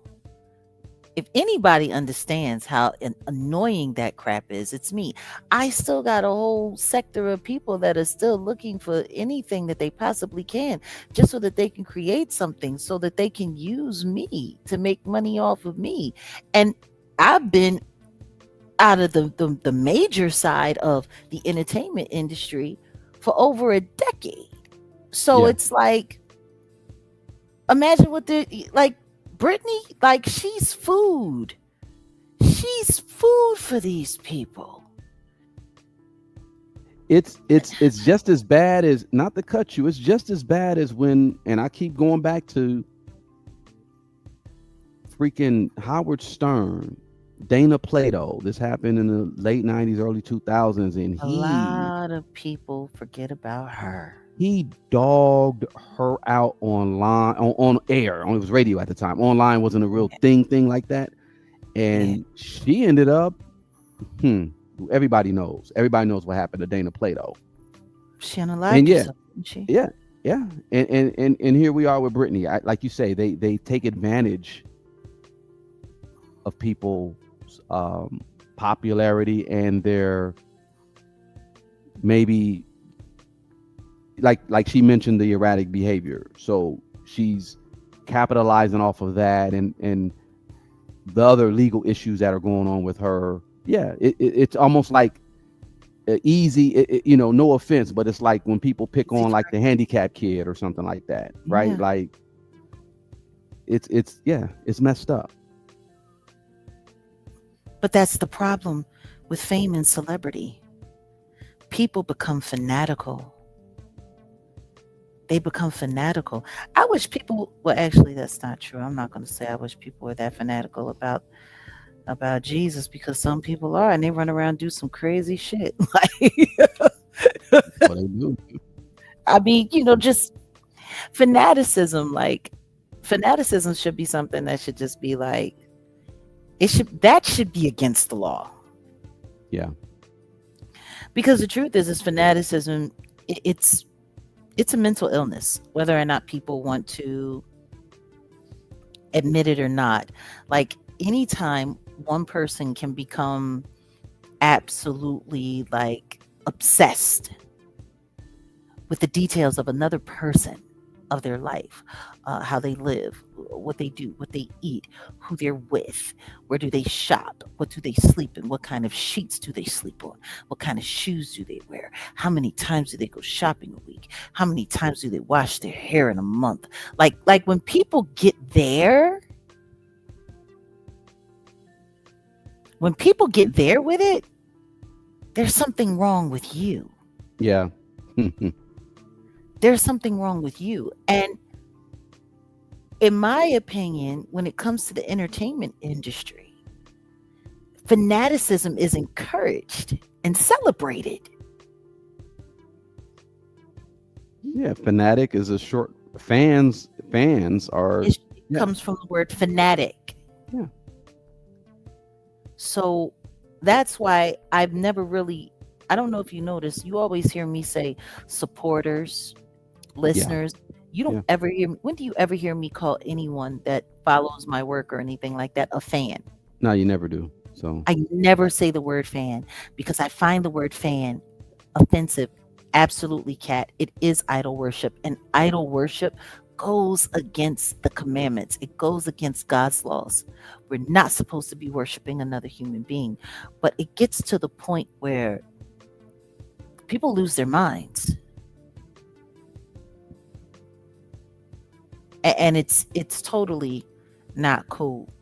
If anybody understands how annoying that crap is, it's me. I still got a whole sector of people that are still looking for anything that they possibly can just so that they can create something so that they can use me to make money off of me. And I've been out of the major side of the entertainment industry for over a decade. So yeah. it's like, imagine what the like Brittany, like she's food. She's food for these people. It's just as bad as, not to cut you. It's just as bad as when, and I keep going back to freaking Howard Stern, Dana Plato. This happened in the late '90s, early 2000s, and A he lot of people forget about her. he dogged her out online, on air. It was radio at the time. Online wasn't a real Yeah, thing like that, yeah. and she ended up. Hmm. Everybody knows what happened to Dana Plato. She And unalived yeah, herself, didn't she? yeah, yeah. And here we are with Britney. Like you say, they take advantage of people's popularity and their, maybe, like she mentioned, the erratic behavior. So she's capitalizing off of that, and the other legal issues that are going on with her. Yeah, it's almost like easy, no offense, but it's like when people pick Easy on like the target. handicapped kid or something like that, right? Yeah. Like, it's messed up. But that's the problem with fame and celebrity. People become fanatical. They become fanatical. I wish people, well, actually that's not true. I'm not going to say I wish people were that fanatical about Jesus, because some people are and they run around do some crazy shit. Like they do. I mean, just fanaticism. Like, fanaticism should be something that should just be like, that should be against the law. Yeah. Because the truth is fanaticism, it's a mental illness, whether or not people want to admit it or not. Like, anytime one person can become absolutely like obsessed with the details of another person, of their life, how they live, what they do, what they eat, who they're with, where do they shop, what do they sleep in, what kind of sheets do they sleep on, what kind of shoes do they wear, how many times do they go shopping a week, how many times do they wash their hair in a month. Like when people get there, with it, there's something wrong with you. Yeah. There's something wrong with you. And in my opinion, when it comes to the entertainment industry, fanaticism is encouraged and celebrated. Yeah. Fanatic is a short fans. Fans are. It Yeah. comes from the word fanatic. Yeah. So that's why I've never really, I don't know if you notice, you always hear me say supporters, listeners. You don't Yeah. ever hear me. When do you ever hear me call anyone that follows my work or anything like that a fan? No, you never do. So I never say the word fan because I find the word fan offensive. Absolutely, Cat. It is idol worship, and idol worship goes against the commandments. It goes against God's laws. We're not supposed to be worshiping another human being, but it gets to the point where people lose their minds, and it's totally not cool.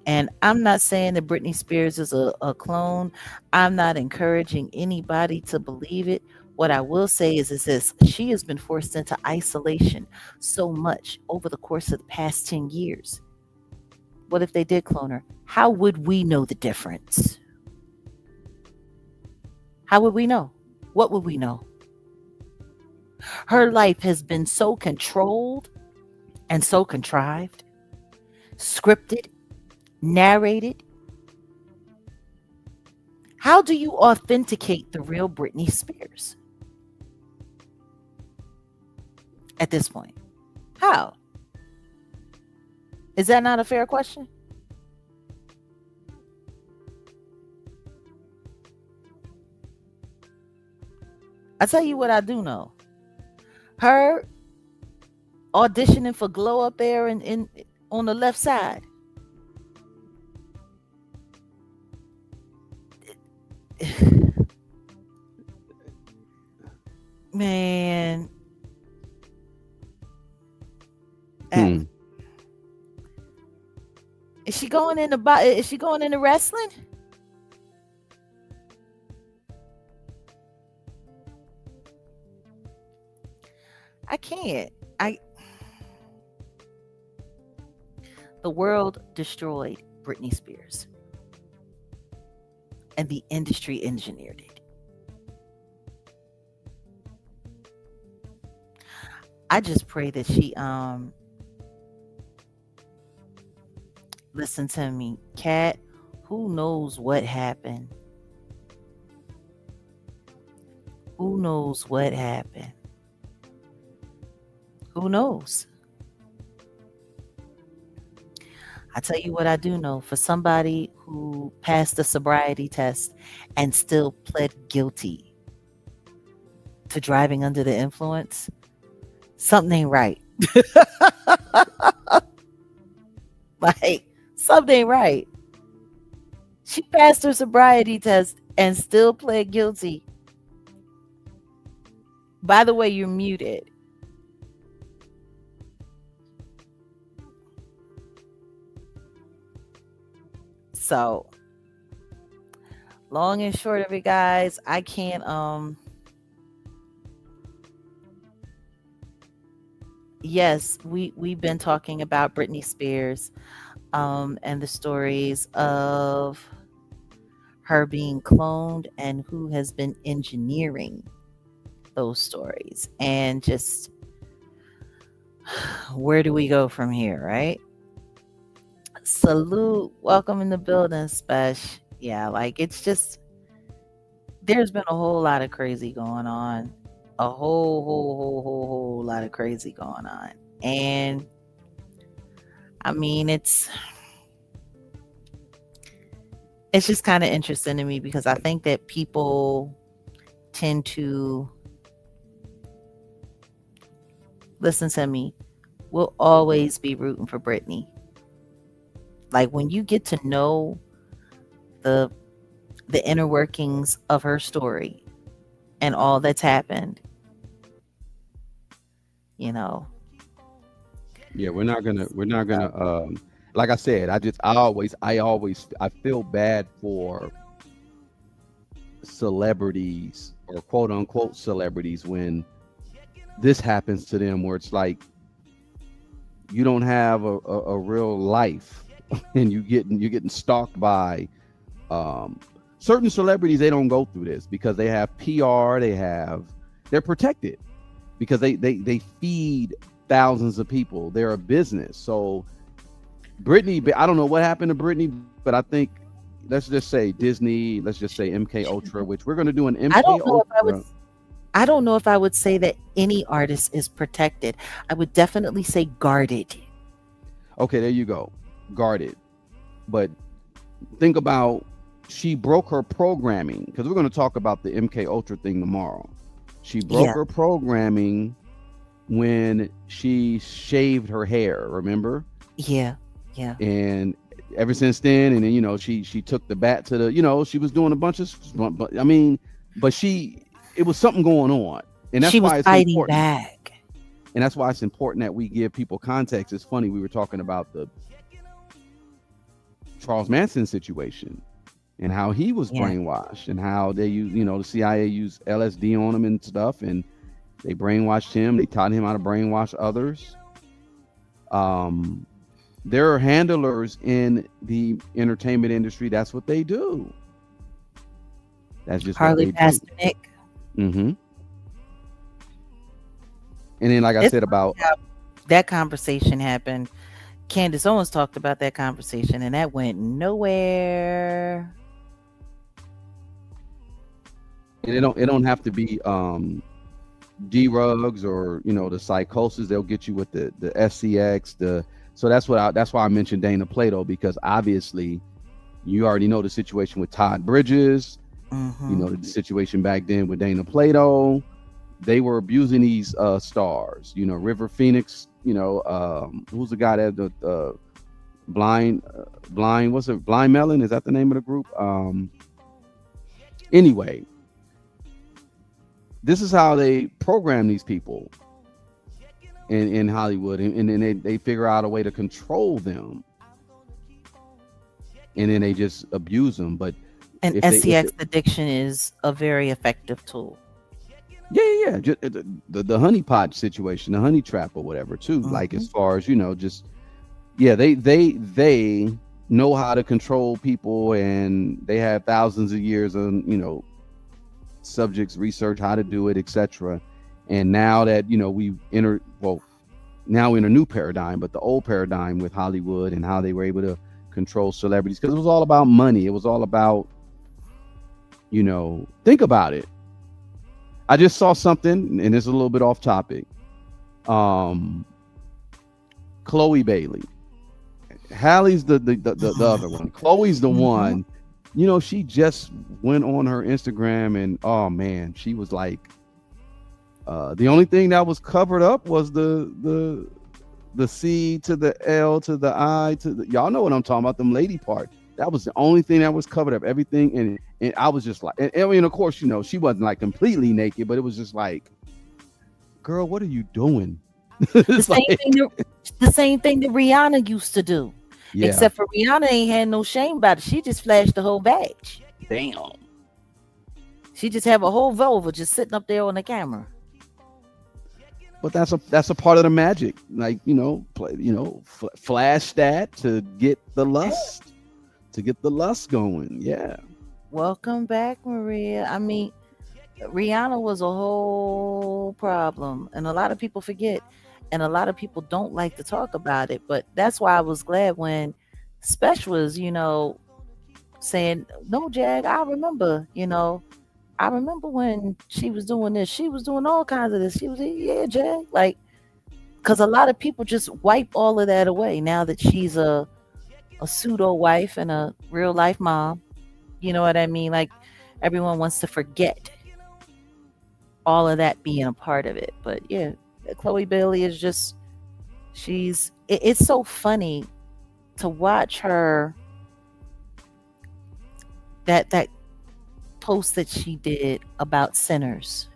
And I'm not saying that Britney Spears is a clone. I'm not encouraging anybody to believe it. What I will say is this: she has been forced into isolation so much over the course of the past 10 years. What if they did clone her? How would we know the difference? How would we know? What would we know? Her life has been so controlled and so contrived, scripted, narrated. How do you authenticate the real Britney Spears at this point? How? Is that not a fair question? I tell you what I do know. Her auditioning for Glow up there in on the left side. Man, hmm. is she going into wrestling? I can't. I The world destroyed Britney Spears, and the industry engineered it. I just pray that she listen to me, Cat. Who knows what happened? Who knows what happened? Who knows? I tell you what I do know. For somebody who passed the sobriety test and still pled guilty to driving under the influence, something ain't right. Like, something ain't right. She passed her sobriety test and still pled guilty. By the way, you're muted. So, long and short of it, guys, I can't yes, we've been talking about Britney Spears and the stories of her being cloned and who has been engineering those stories and just where do we go from here, right? Salute, welcome in the building, Spesh. Yeah, like it's just there's been a whole lot of crazy going on. A whole lot of crazy going on. And I mean it's just kind of interesting to me because I think that people tend to listen to me. We'll always be rooting for Britney. Like when you get to know the the inner workings of her story and all that's happened, you know. Yeah, we're not gonna like I said, I feel bad for celebrities or quote unquote celebrities when this happens to them where it's like you don't have a real life and you're getting stalked by um certain celebrities. They don't go through this because they have PR, they're protected because they feed thousands of people. They're a business. So Britney, I don't know what happened to Britney, but I think let's just say Disney, let's just say MK Ultra, which we're going to do an I MK don't know if I would Ultra. I don't know if I would say that any artist is protected. I would definitely say guarded. Okay, there you go, guarded. But think about, she broke her programming because we're going to talk about the MK Ultra thing tomorrow. She broke Yeah, her programming when she shaved her hair. Remember? yeah, yeah. And ever since then, and then she took the bat to the, she was doing a bunch of but I mean, but she, it was something going on. And that's She was why it's fighting important, back. and that's why it's important that we give people context. It's funny, we were talking about the Charles Manson situation and how he was Yeah. brainwashed and how they use, the CIA used LSD on him and stuff, and they brainwashed him. They taught him how to brainwash others. um there are handlers in the entertainment industry. That's what they do. That's just what Harley they do. Pasternak. hmm And then, like I It's said about, funny how that conversation happened. Candace Owens talked about that conversation and that went nowhere. and it don't have to be drugs or the psychosis. They'll get you with the SCX. So that's why I mentioned Dana Plato, because obviously you already know the situation with Todd Bridges. You Hmm. know the situation back then with Dana Plato. They were abusing these stars. River Phoenix. Who's the guy that the blind, what's it, Blind Melon, is that the name of the group? Anyway, this is how they program these people in Hollywood, and then they figure out a way to control them, and then they just abuse them. But And if they, SCX addiction is a very effective tool. yeah, just the honeypot situation, the honey trap or whatever too, like Hmm. as far as just, yeah, they know how to control people, and they have thousands of years of subjects research how to do it, etc. And now that we enter, well, now we're in a new paradigm, but the old paradigm with Hollywood and how they were able to control celebrities, because it was all about money. It was all about, think about it. I just saw something, and it's a little bit off topic. Um, Chloe Bailey, Hallie's the other one. Chloe's the Hmm. one. She just went on her Instagram, and oh man, she was like, the only thing that was covered up was the C to the L to the I to the, y'all know what I'm talking about, them lady part. That was the only thing that was covered up. Everything, and I was just like, and I mean, of course, she wasn't like completely naked, but it was just like, girl, what are you doing? The It's same thing like, the same thing that Rihanna used to do. yeah, Except for Rihanna ain't had no shame about it. She just flashed the whole badge. damn. She just have a whole vulva just sitting up there on the camera. But that's a part of the magic, like play, flash that to get the lust going. Yeah. Welcome back, Maria. I mean, Rihanna was a whole problem, and a lot of people forget, and a lot of people don't like to talk about it. But that's why I was glad when Special was, saying, "No, Jag, I remember, I remember when she was doing this. She was doing all kinds of this. She was, yeah, Jag." Like, because a lot of people just wipe all of that away now that she's a pseudo wife and a real life mom. You know what I mean? Like, everyone wants to forget all of that being a part of it. But yeah, Chloe Bailey is just, it's so funny to watch her, that post that she did about Sinners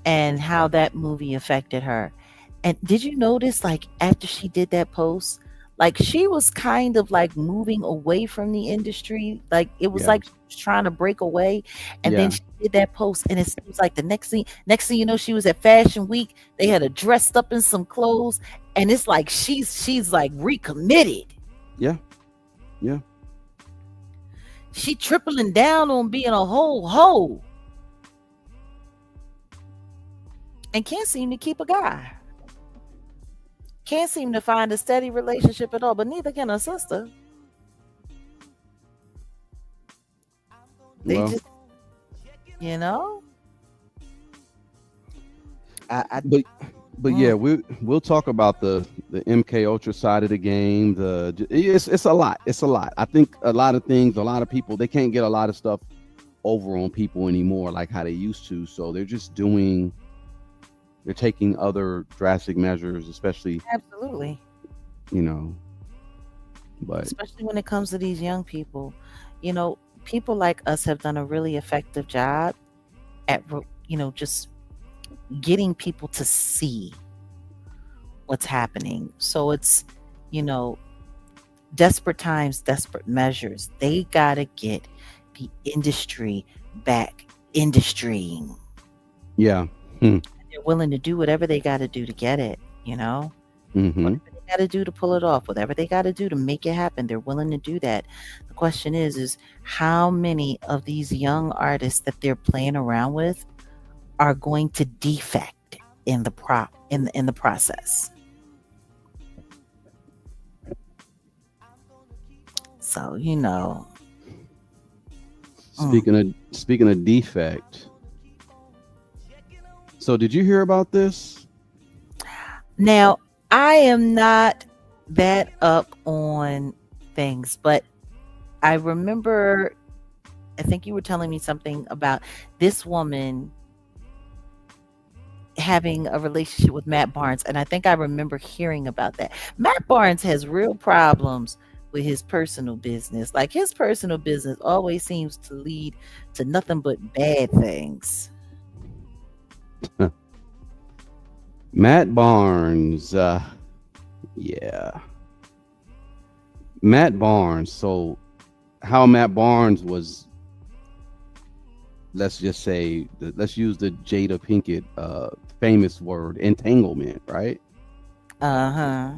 and how that movie affected her. And did you notice, like, after she did that post, like, she was kind of like moving away from the industry. Like, it was Yeah, like she was trying to break away. And then yeah, she did that post, and it seems like the next thing you know, she was at Fashion Week. They had her dressed up in some clothes, and it's like she's like recommitted. yeah, yeah. She tripling down on being a whole hoe and can't seem to keep a guy. Can't seem to find a steady relationship at all, but neither can her sister. They Well, just, you know, I but yeah, mm, we'll talk about the MK Ultra side of the game. It's a lot. It's a lot. I think a lot of things, a lot of people, they can't get a lot of stuff over on people anymore like how they used to. So they're taking other drastic measures, especially, absolutely. you know, but Especially when it comes to these young people. You know, people like us have done a really effective job at, just getting people to see what's happening. So it's, you know, desperate times, desperate measures. They got to get the industry back industrying. yeah. Hmm. They're willing to do whatever they got to do to get it, Mm-hmm. whatever they got to do to pull it off, whatever they got to do to make it happen. They're willing to do that. The question is how many of these young artists that they're playing around with are going to defect in the process. So, mm. Speaking of defect, so did you hear about this? Now, I am not that up on things, but I remember, I think you were telling me something about this woman having a relationship with Matt Barnes, and I think I remember hearing about that. Matt Barnes has real problems with his personal business. Like, his personal business always seems to lead to nothing but bad things. Matt Barnes. Yeah, Matt Barnes. So how Matt Barnes was, let's just say, let's use the Jada Pinkett famous word, entanglement, right? Uh-huh.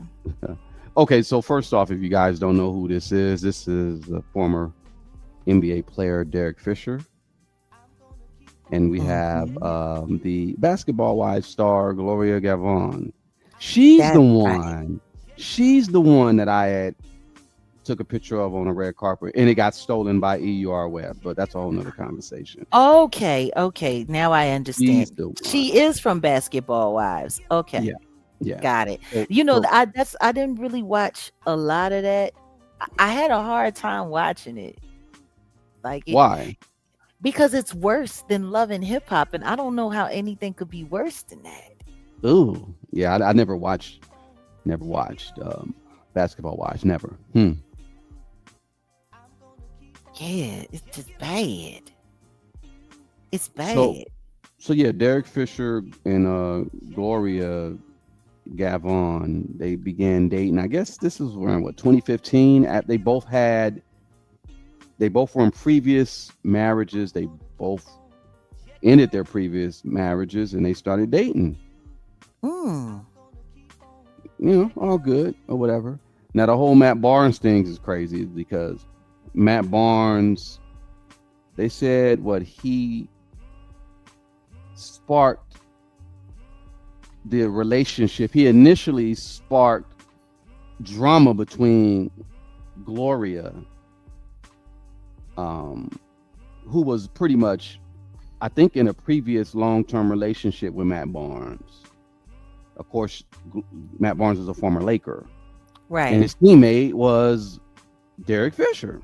Okay, so first off, if you guys don't know who this is the former NBA player Derek Fisher, and we have Mhm. the Basketball Wives star Gloria Gavon. She's the That's right. one. She's the one that I had took a picture of on a red carpet, and it got stolen by EUR Web. But that's a whole nother conversation. Okay, okay, now I She's understand. the She one. is from Basketball Wives. Okay, Yeah, yeah. got it. So, so I didn't really watch a lot of that. I had a hard time watching it. Like, why? because it's worse than Love and Hip Hop, and I don't know how anything could be worse than that. Ooh, yeah. I never watched Basketball Wives. Never. Hmm. Yeah, it's just bad. It's So bad. so yeah, Derek Fisher and Gloria Gavon, they began dating. I guess this was around what, 2015. They both were in previous marriages. They both ended their previous marriages and they started dating. Mm. All good or whatever. Now the whole Matt Barnes thing is crazy because Matt Barnes, they said what sparked the relationship. He initially sparked drama between Gloria, um, who was pretty much, I think, in a previous long-term relationship with Matt Barnes. Of course, Matt Barnes was a former Laker, and Right. his teammate was Derek Fisher.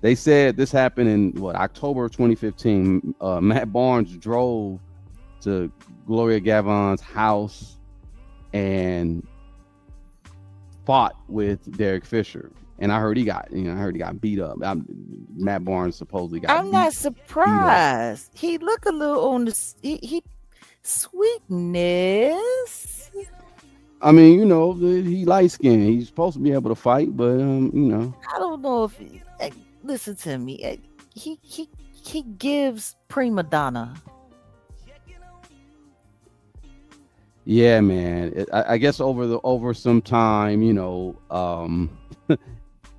They said this happened in October of 2015. Matt Barnes drove to Gloria Govan's house and fought with Derek Fisher, and I heard he got beat up. Matt Barnes supposedly got I'm not beat up. surprised. He look a little on the he sweetness. I mean, he light skinned. He's supposed to be able to fight, but I don't know if listen to me. He gives prima donna. yeah, man. I guess over some time,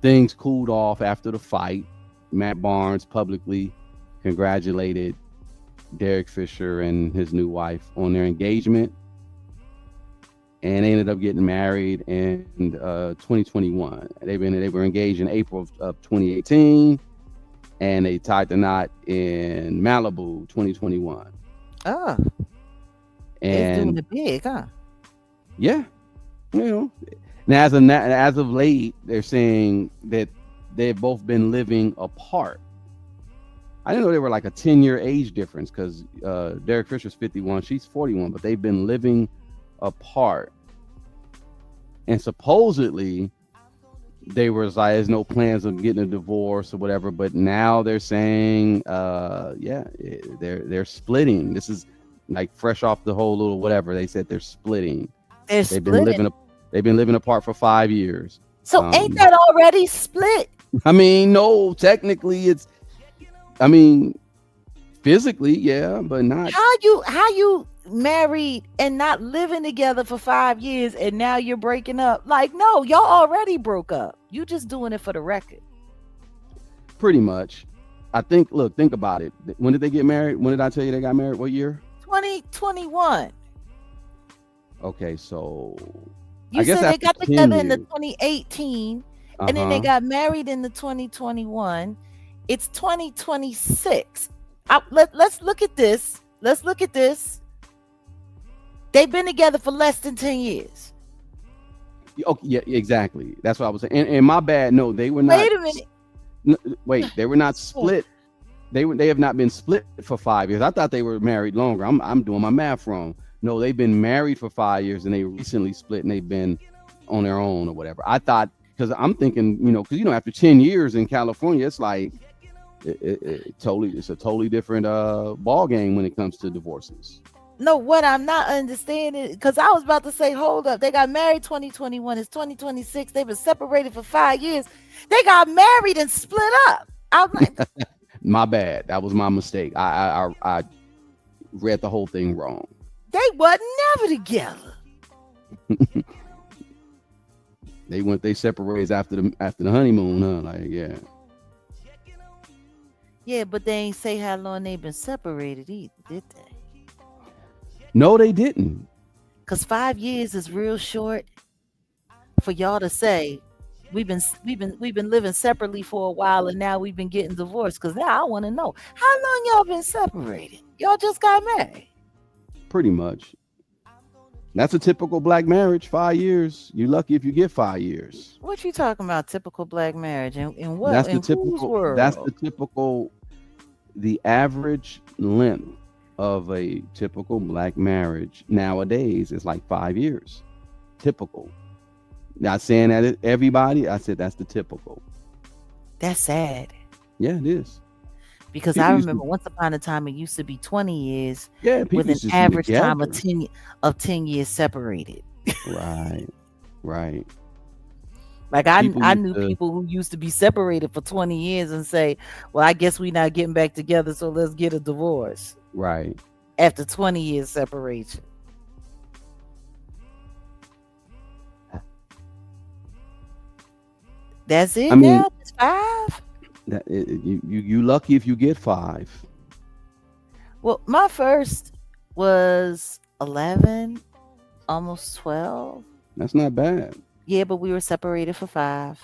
things cooled off after the fight. Matt Barnes publicly congratulated Derek Fisher and his new wife on their engagement, and they ended up getting married in 2021. They were engaged in April of 2018, and they tied the knot in Malibu 2021. Oh, they doing And it big, huh? yeah, you know, now as of late, they're saying that they've both been living apart. I didn't know they were like a 10-year age difference because Derek Fisher's 51, she's 41, but they've been living apart. And supposedly they were like, there's no plans of getting a divorce or whatever. But now they're saying, they're splitting. This is like fresh off the whole little whatever. They said they're splitting. They're They've been splitting. living apart for 5 years. So ain't that already split? I mean, no, technically I mean, physically, yeah, but not. How you married and not living together for 5 years and now you're breaking up? Like, no, y'all already broke up. You just doing it for the record. Pretty much. I think. Look, think about it. When did they get married? When did I tell you they got married? What year? 2021. Okay, so I You guess said they after got 10 together in the years. 2018 Uh and then they huh. got married in the 2021. It's 2026. Let's look at this. Let's look at this. They've been together for less than 10 years. Okay, yeah, exactly. That's what I was saying. And my bad. No, they were not. Wait a minute. Wait, they were not split. They have not been split for 5 years. I thought they were married longer. I'm doing my math wrong. No, they've been married for 5 years and they recently split and they've been on their own or whatever. I thought because I'm thinking, because after 10 years in California, it's like it's a totally different ball game when it comes to divorces. No, what I'm not understanding, because I was about to say, hold up, they got married 2021, it's 2026, they've been separated for 5 years. They got married and split up. I'm like, My bad. That was my mistake. I read the whole thing wrong. they wasn't never together. They separated after the honeymoon, huh? Like, yeah. Yeah, but they ain't say how long they been separated either, did they? No, they didn't. Because 5 years is real short for y'all to say we've been living separately for a while and now we've been getting divorced. Because now I want to know how long y'all been separated. Y'all just got married. Pretty much. That's a typical black marriage. 5 years. You're lucky if you get 5 years. What you talking about? Typical black marriage and what That's the in whose typical. That's the world? typical. The average length of a typical black marriage nowadays is like 5 years. Typical. Not saying that everybody. I said that's the typical. That's sad. Yeah, it is. Because I People used remember to. once upon a time it used to be 20 years Yeah, with people an used to be average time of together. 10 years separated. Right. Right. Like I People I used knew to. people who used to be separated for 20 years and say, "Well, I guess we not getting back together, so let's get a divorce." Right. After 20 years separation. That's I it mean, now? Just 5? you lucky if you get 5. Well, my first was 11, almost 12. That's not bad. Yeah, but we were separated for 5.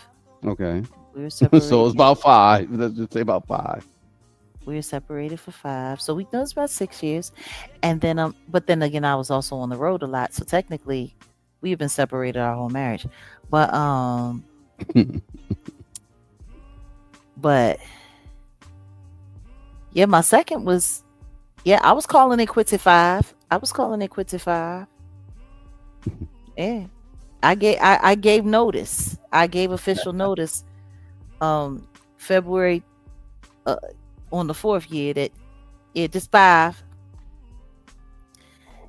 Okay. We were So it's separated. about 5. Let's just say about 5. We were separated for 5. So we know it's about 6 years. And then but then again I was also on the road a lot. So technically we've been separated our whole marriage. But but yeah, my second was, yeah, I was calling it quits at 5. I was calling it quits at 5. Yeah. I gave notice. I gave official notice February uh, on the 4th year that it just 5.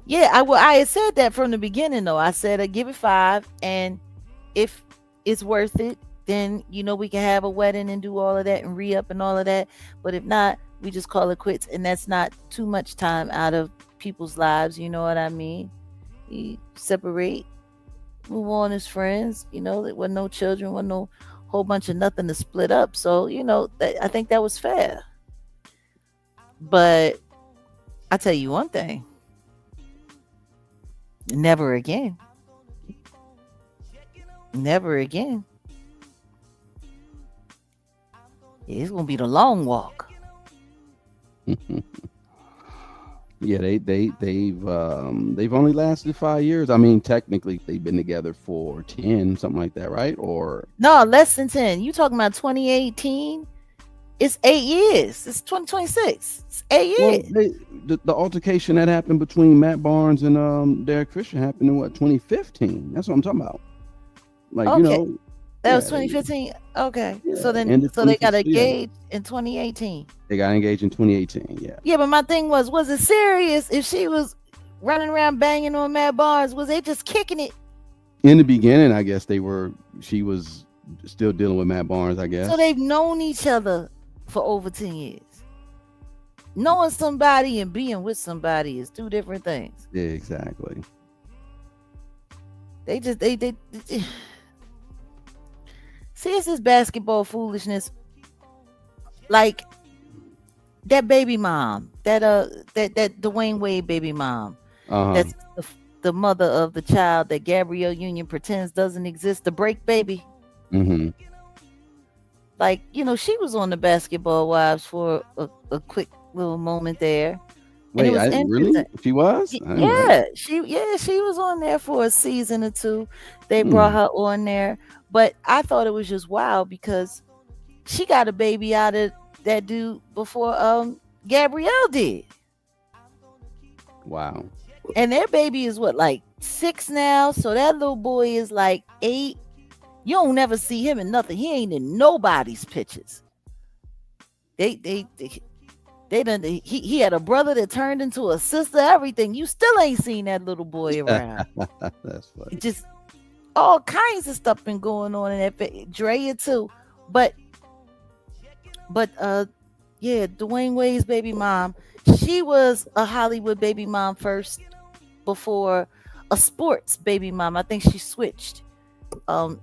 Yeah, I had said that from the beginning though. I said I give it 5, and if it's worth it, then we can have a wedding and do all of that and re-up and all of that. But if not, we just call it quits, and that's not too much time out of people's lives. You know what I mean? We separate, move on as friends. There were no children, were no whole bunch of nothing to split up. So I think that was fair. But I tell you one thing: never again. Never again. It's gonna be the long walk. Yeah, they've only lasted 5 years. I mean, technically they've been together for 10, something like that, right? Or No, less than 10. You talking about 2018? It's 8 years. It's 2026. It's eight well, years. the altercation that happened between Matt Barnes and Derek Fisher happened in what, 2015? That's what I'm talking about. Like, Okay. That was yeah, 2015. Okay. yeah, So then, ended so they got 2015. Yeah, engaged in 2018. they got engaged in 2018. Yeah. Yeah, but my thing was it serious? If she was running around banging on Matt Barnes, was they just kicking it? In the beginning, I guess she was still dealing with Matt Barnes, I So guess. they've known each other for over 10 years. Knowing somebody and being with somebody is two different things. Yeah, exactly. They see, it's this basketball foolishness. Like that baby mom, that Dwayne Wade baby mom, Uh-huh. that's the mother of the child that Gabrielle Union pretends doesn't exist, the break baby. Mm-hmm. Like, she was on the Basketball Wives for a quick little moment there. And it Wait, was really? interesting. She was? I didn't know that. She was on there for a season or two. They brought Hmm. her on there. But I thought it was just wild because she got a baby out of that dude before Gabrielle did. Wow. And their baby is what, like 6 now? So that little boy is like 8. You don't never see him in nothing. He ain't in nobody's pictures. They done he had a brother that turned into a sister, everything. You still ain't seen that little boy around. That's funny. It just all kinds of stuff been going on in that Drea too. But yeah, Dwayne Wade's baby mom, she was a Hollywood baby mom first before a sports baby mom. I think she switched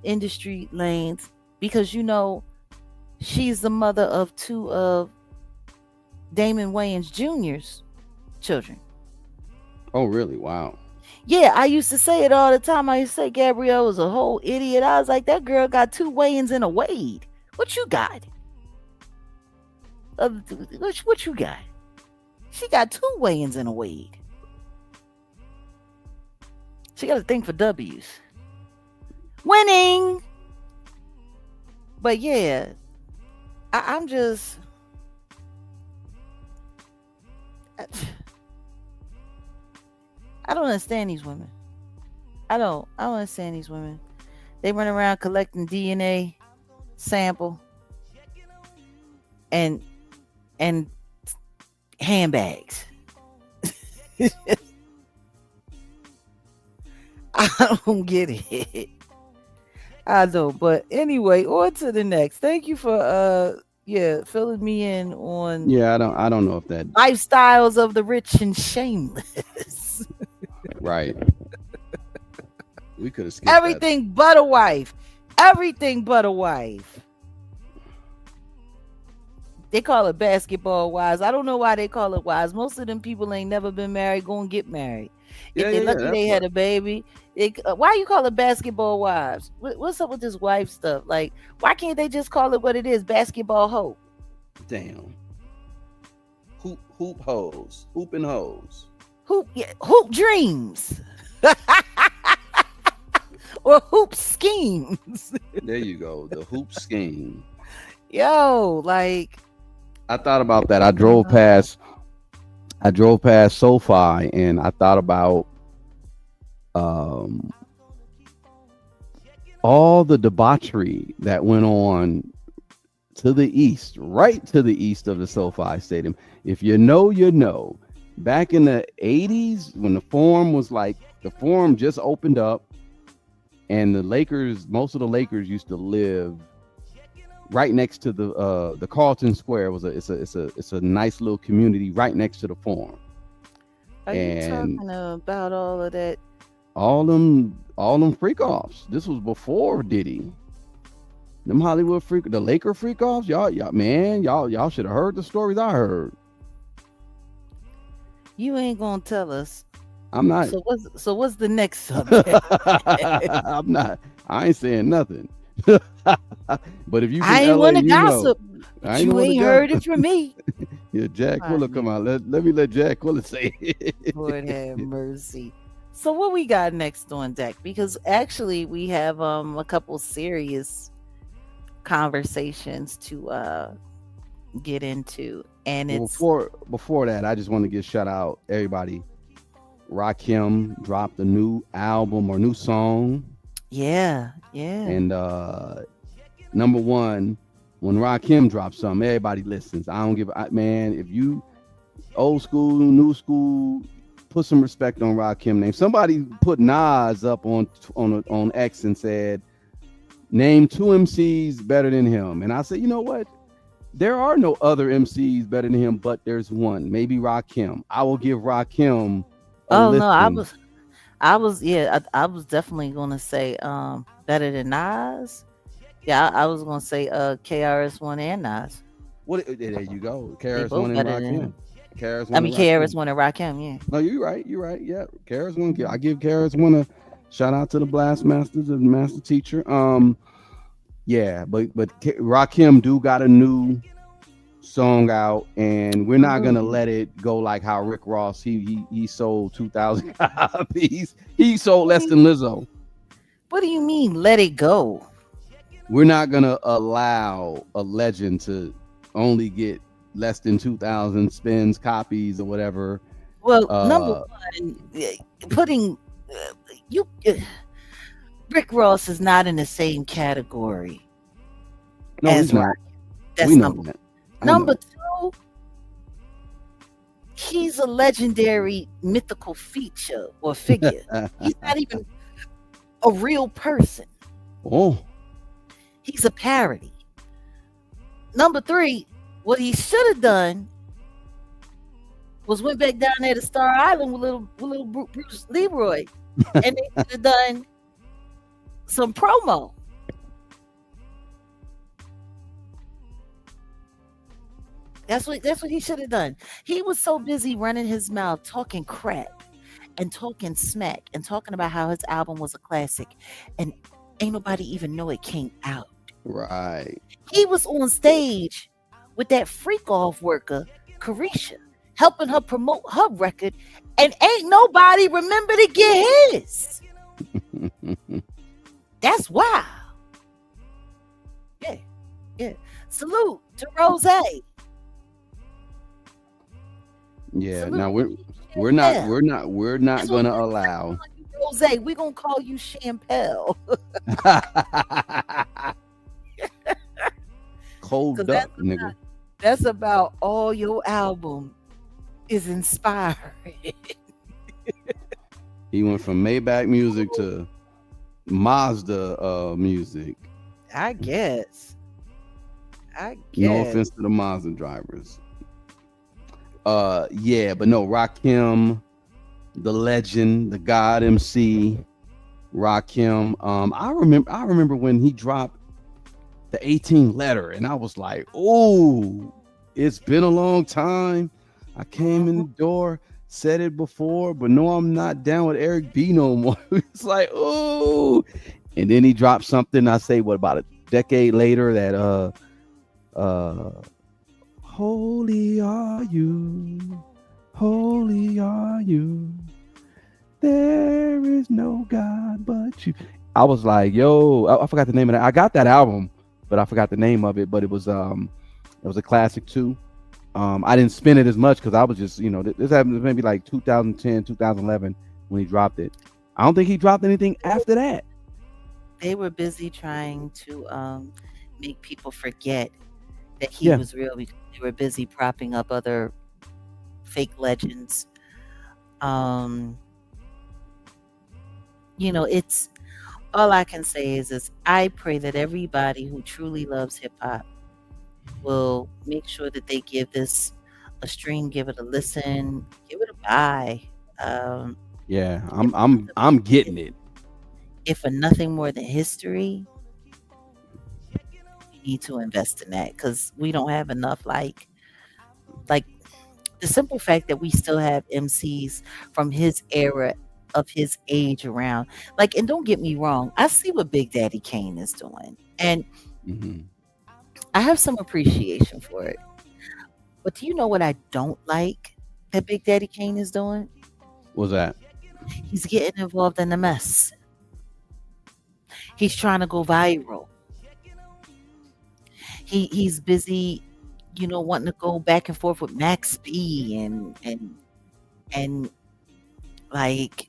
industry lanes because she's the mother of 2 of Damon Wayans Jr.'s children. Oh, really? Wow. Yeah, I used to say it all the time. I used to say Gabrielle was a whole idiot. I was like, that girl got 2 Wayans and a Wade. What you got? What you got? She got 2 Wayans and a Wade. She got a thing for W's. Winning. But yeah, I'm just. I don't understand these women. I don't understand these women. They run around collecting DNA sample and and handbags. I don't get it. I don't. But anyway, on to the next. Thank you for filling me in on Yeah, I don't know if that lifestyles of the rich and shameless. right. We could have skipped that. Everything but a wife. Everything but a wife. They call it basketball wives. I don't know why they call it wives. Most of them people ain't never been married, go and get married. If Yeah, they yeah, yeah. lucky That's they what. had a baby. Why you call it basketball wives? What's up with this wife stuff? Like, why can't they just call it what it is? Basketball hoe. Damn. Hoop hoes, hooping hoes. Hoop, yeah, hoop dreams. Or hoop schemes. There you go. The hoop scheme. Yo, like, I thought about that. I drove past SoFi, and I thought about um, all the debauchery that went on to the east, right to the east of the SoFi Stadium. If you know, you know. Back in the 80s, when the forum just opened up, and most of the Lakers used to live right next to the Carlton Square. It's a nice little community right next to the forum. are you And talking about all of that? all them freak offs. This was before Diddy. Them the Laker freak offs. Y'all should have heard the stories I heard. You ain't gonna tell us. I'm not. So what's the next subject? I'm not. I ain't saying nothing. But if you from I ain't LA, want to you know. gossip, I but ain't you want to ain't go. heard it from me. Yeah, Jack My Quilla come nigga, out. Let me let Jack Quilla say it. Lord have mercy. So what we got next on deck? Because actually we have a couple serious conversations to get into, and Well, it's before that, I just want to give shout out everybody. Rakim dropped a new album or new song, yeah, yeah. and number one, when Rakim drops something, everybody listens. Man. If you old school, new school, put some respect on Rakim name. Somebody put Nas up on X and said, name two MCs better than him, and I said, you know what? There are no other MCs better than him, but there's one. Maybe Rakim. I will give Rakim a Oh no, listen. yeah, I was definitely gonna say better than Nas. Yeah, I was gonna say KRS-One and Nas. There you go. They KRS One both and better than him. Rakim. KRS I One mean, and Rakim. KRS-One and Rakim, yeah. No, you're right. You're right. Yeah, KRS One. I give KRS One a shout out to the Blast Masters, the master teacher. Yeah, but Rakim do got a new song out, and we're not gonna Salute. let it go like how Rick Ross he sold 2,000 copies. He sold What do less you, than Lizzo. what do you mean? Let it go. We're not gonna allow a legend to only get less than 2,000 spins, copies, or whatever. Well, number Uh, one, putting you Rick Ross is not in the same category no, as he's not. Rock. We That's know number one. that. I Number know. two, he's a legendary mythical feature or figure. He's not even a real person. Oh, He's a parody. Number three, what he should have done was went back down there to Star Island with little Bruce Leroy, and they should have done some promo. That's what he should have done. He was so busy running his mouth, talking crap and talking smack and talking about how his album was a classic, and ain't nobody even know it came out. right. He was on stage with that freak off worker, Carisha, helping her promote her record, and ain't nobody remember to get his. That's wild. Yeah, yeah. Salute to Rose. Yeah. Salute Now to we're not Chappelle. we're not we're not That's what gonna we're not allow. calling you, Rose. We're gonna call you Champel. Cold Cause duck, nigga. that's about all your album is inspired. He went from Maybach music to Mazda music. I guess. I No guess. offense to the Mazda drivers. Yeah, but no, Rakim, the legend, the God MC, Rakim. I remember when he dropped the 18 letter, and I was like, oh, It's been a long time. I came in Mhm. the door, said it before, but no, I'm not down with Eric B no more. It's like, oh. And then he dropped something. I say, what about a decade later? That uh, holy are you, holy are you. There is no God but you. I was like, yo, I forgot the name of that. I got that album, but I forgot the name of it. But it was a classic too. I didn't spin it as much because I was just, this happened maybe like 2010, 2011 when he dropped it. I don't think he dropped anything after that. They were busy trying to make people forget that he Yeah, was real because they were busy propping up other fake legends. Um, it's all I can say is I pray that everybody who truly loves hip hop will make sure that they give this a stream, give it a listen, give it a buy. Um, yeah. if, I'm getting it. if for nothing more than history, we need to invest in that because we don't have enough. Like the simple fact that we still have MCs from his era of his age around. Like, and don't get me wrong, I see what Big Daddy Kane is doing, and Hmm. I have some appreciation for it. But do you know what I don't like that Big Daddy Kane is doing? What's that? He's getting involved in the mess. He's trying to go viral. He's busy, wanting to go back and forth with Max B and like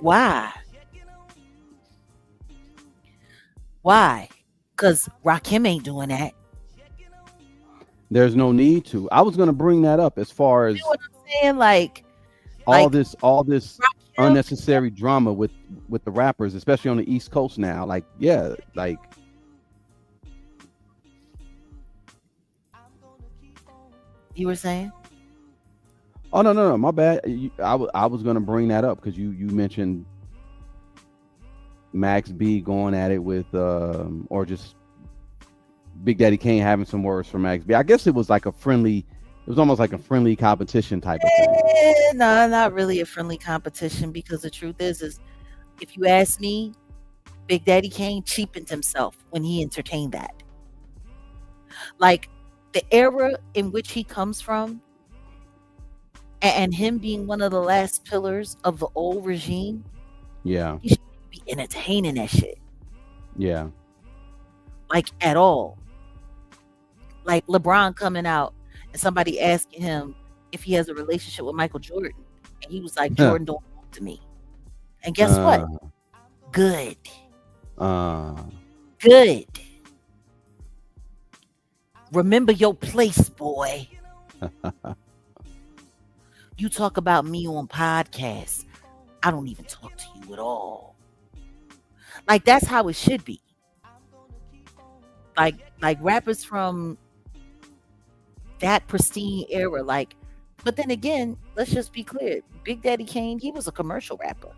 why? Why? Because Rakim ain't doing that. There's no need to. I was gonna bring that up as far You know as what I'm saying? all Like this Rakim. unnecessary drama with the rappers, especially on the East Coast now. Like, yeah, like, You were saying? oh no, no, no, my bad. I was gonna bring that up because you mentioned Max B going at it with or just Big Daddy Kane having some words for Max B. I guess it was like a friendly. It was almost like a friendly competition type of thing. No, not really a friendly competition because the truth is if you ask me, Big Daddy Kane cheapened himself when he entertained that. Like the era in which he comes from, and him being one of the last pillars of the old regime, Yeah, he shouldn't be entertaining that shit yeah. like at all. Like LeBron coming out and somebody asking him if he has a relationship with Michael Jordan, and he was like, "Jordan don't talk to me." And guess what? uh, Good, uh, good. Remember your place, boy. You talk about me on podcasts. I don't even talk to you at all. Like that's how it should be. Like rappers from that pristine era. But then again, let's just be clear. Big Daddy Kane, he was a commercial rapper.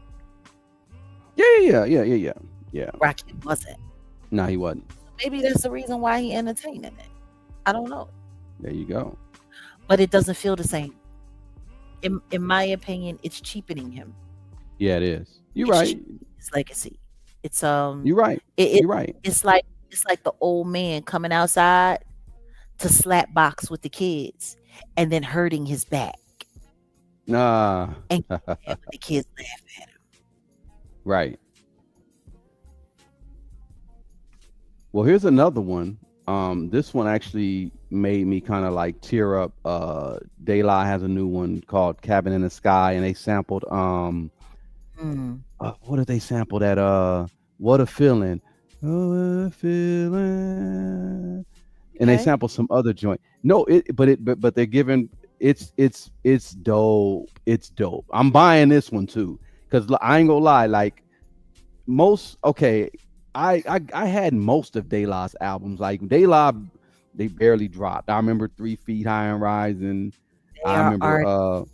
yeah, yeah, yeah, yeah, yeah, yeah. Rakim wasn't. No, he wasn't. Maybe that's the reason why he entertaining it. I don't know. There you go. But it doesn't feel the same. In my opinion, it's cheapening him. Yeah, it is. You're It's right. cheapening his legacy. It's You're right. it You're right. it's like the old man coming outside to slap box with the kids and then hurting his back Nah. and having the kids laugh at him. Right. Well, here's another one. This one actually made me kind of like tear up. De La has a new one called Cabin in the Sky, and they sampled Mm, what did they sample that What a Feeling. Oh, what a feeling. And they okay. sample some other joint. No, but they're giving it's dope. It's dope. I'm buying this one too because I ain't gonna lie. Like most, okay, I had most of De La's albums. Like De La, they barely dropped. I remember 3 Feet High and Rising. They I are remember art.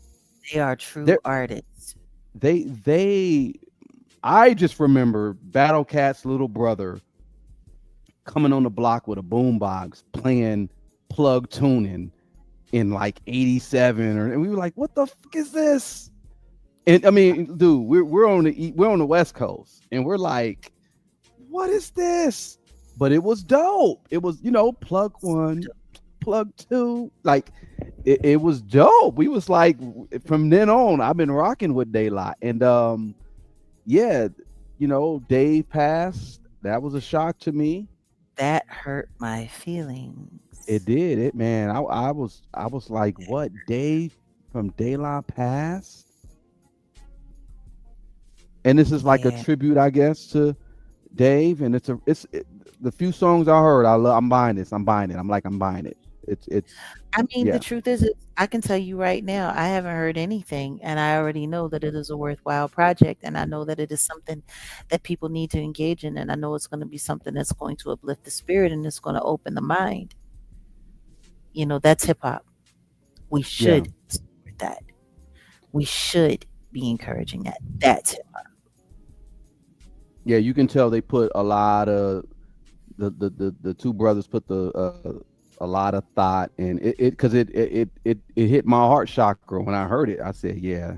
They are they true artists. they I just remember Battle Cat's little brother coming on the block with a boombox plug tuning in like 87 and we were like, what the fuck is this? And I mean, dude, we're on the West Coast and we're like, what is this? But it was dope. It was, plug one, plug two. Like it was dope. We was like, from then on, I've been rocking with Daylight. And yeah, Dave passed. That was a shock to me. That hurt my It feelings. did it, man. I was like, what? Dave from Daylight passed? And this is like a Yeah. tribute, I guess, to Dave. And the few songs I heard, I love. I'm buying this. I'm buying it. I'm buying it. It's I mean, the yeah, truth is, I can tell you right now, I haven't heard anything, and I already know that it is a worthwhile project, and I know that it is something that people need to engage in, and I know it's going to be something that's going to uplift the spirit and it's going to open the mind. That's hip hop. We yeah, should support that. We should be encouraging that. That's hip hop. yeah. You can tell they put a lot of the two brothers put a lot of thought and it because it hit my heart chakra when I heard it. I said, yeah,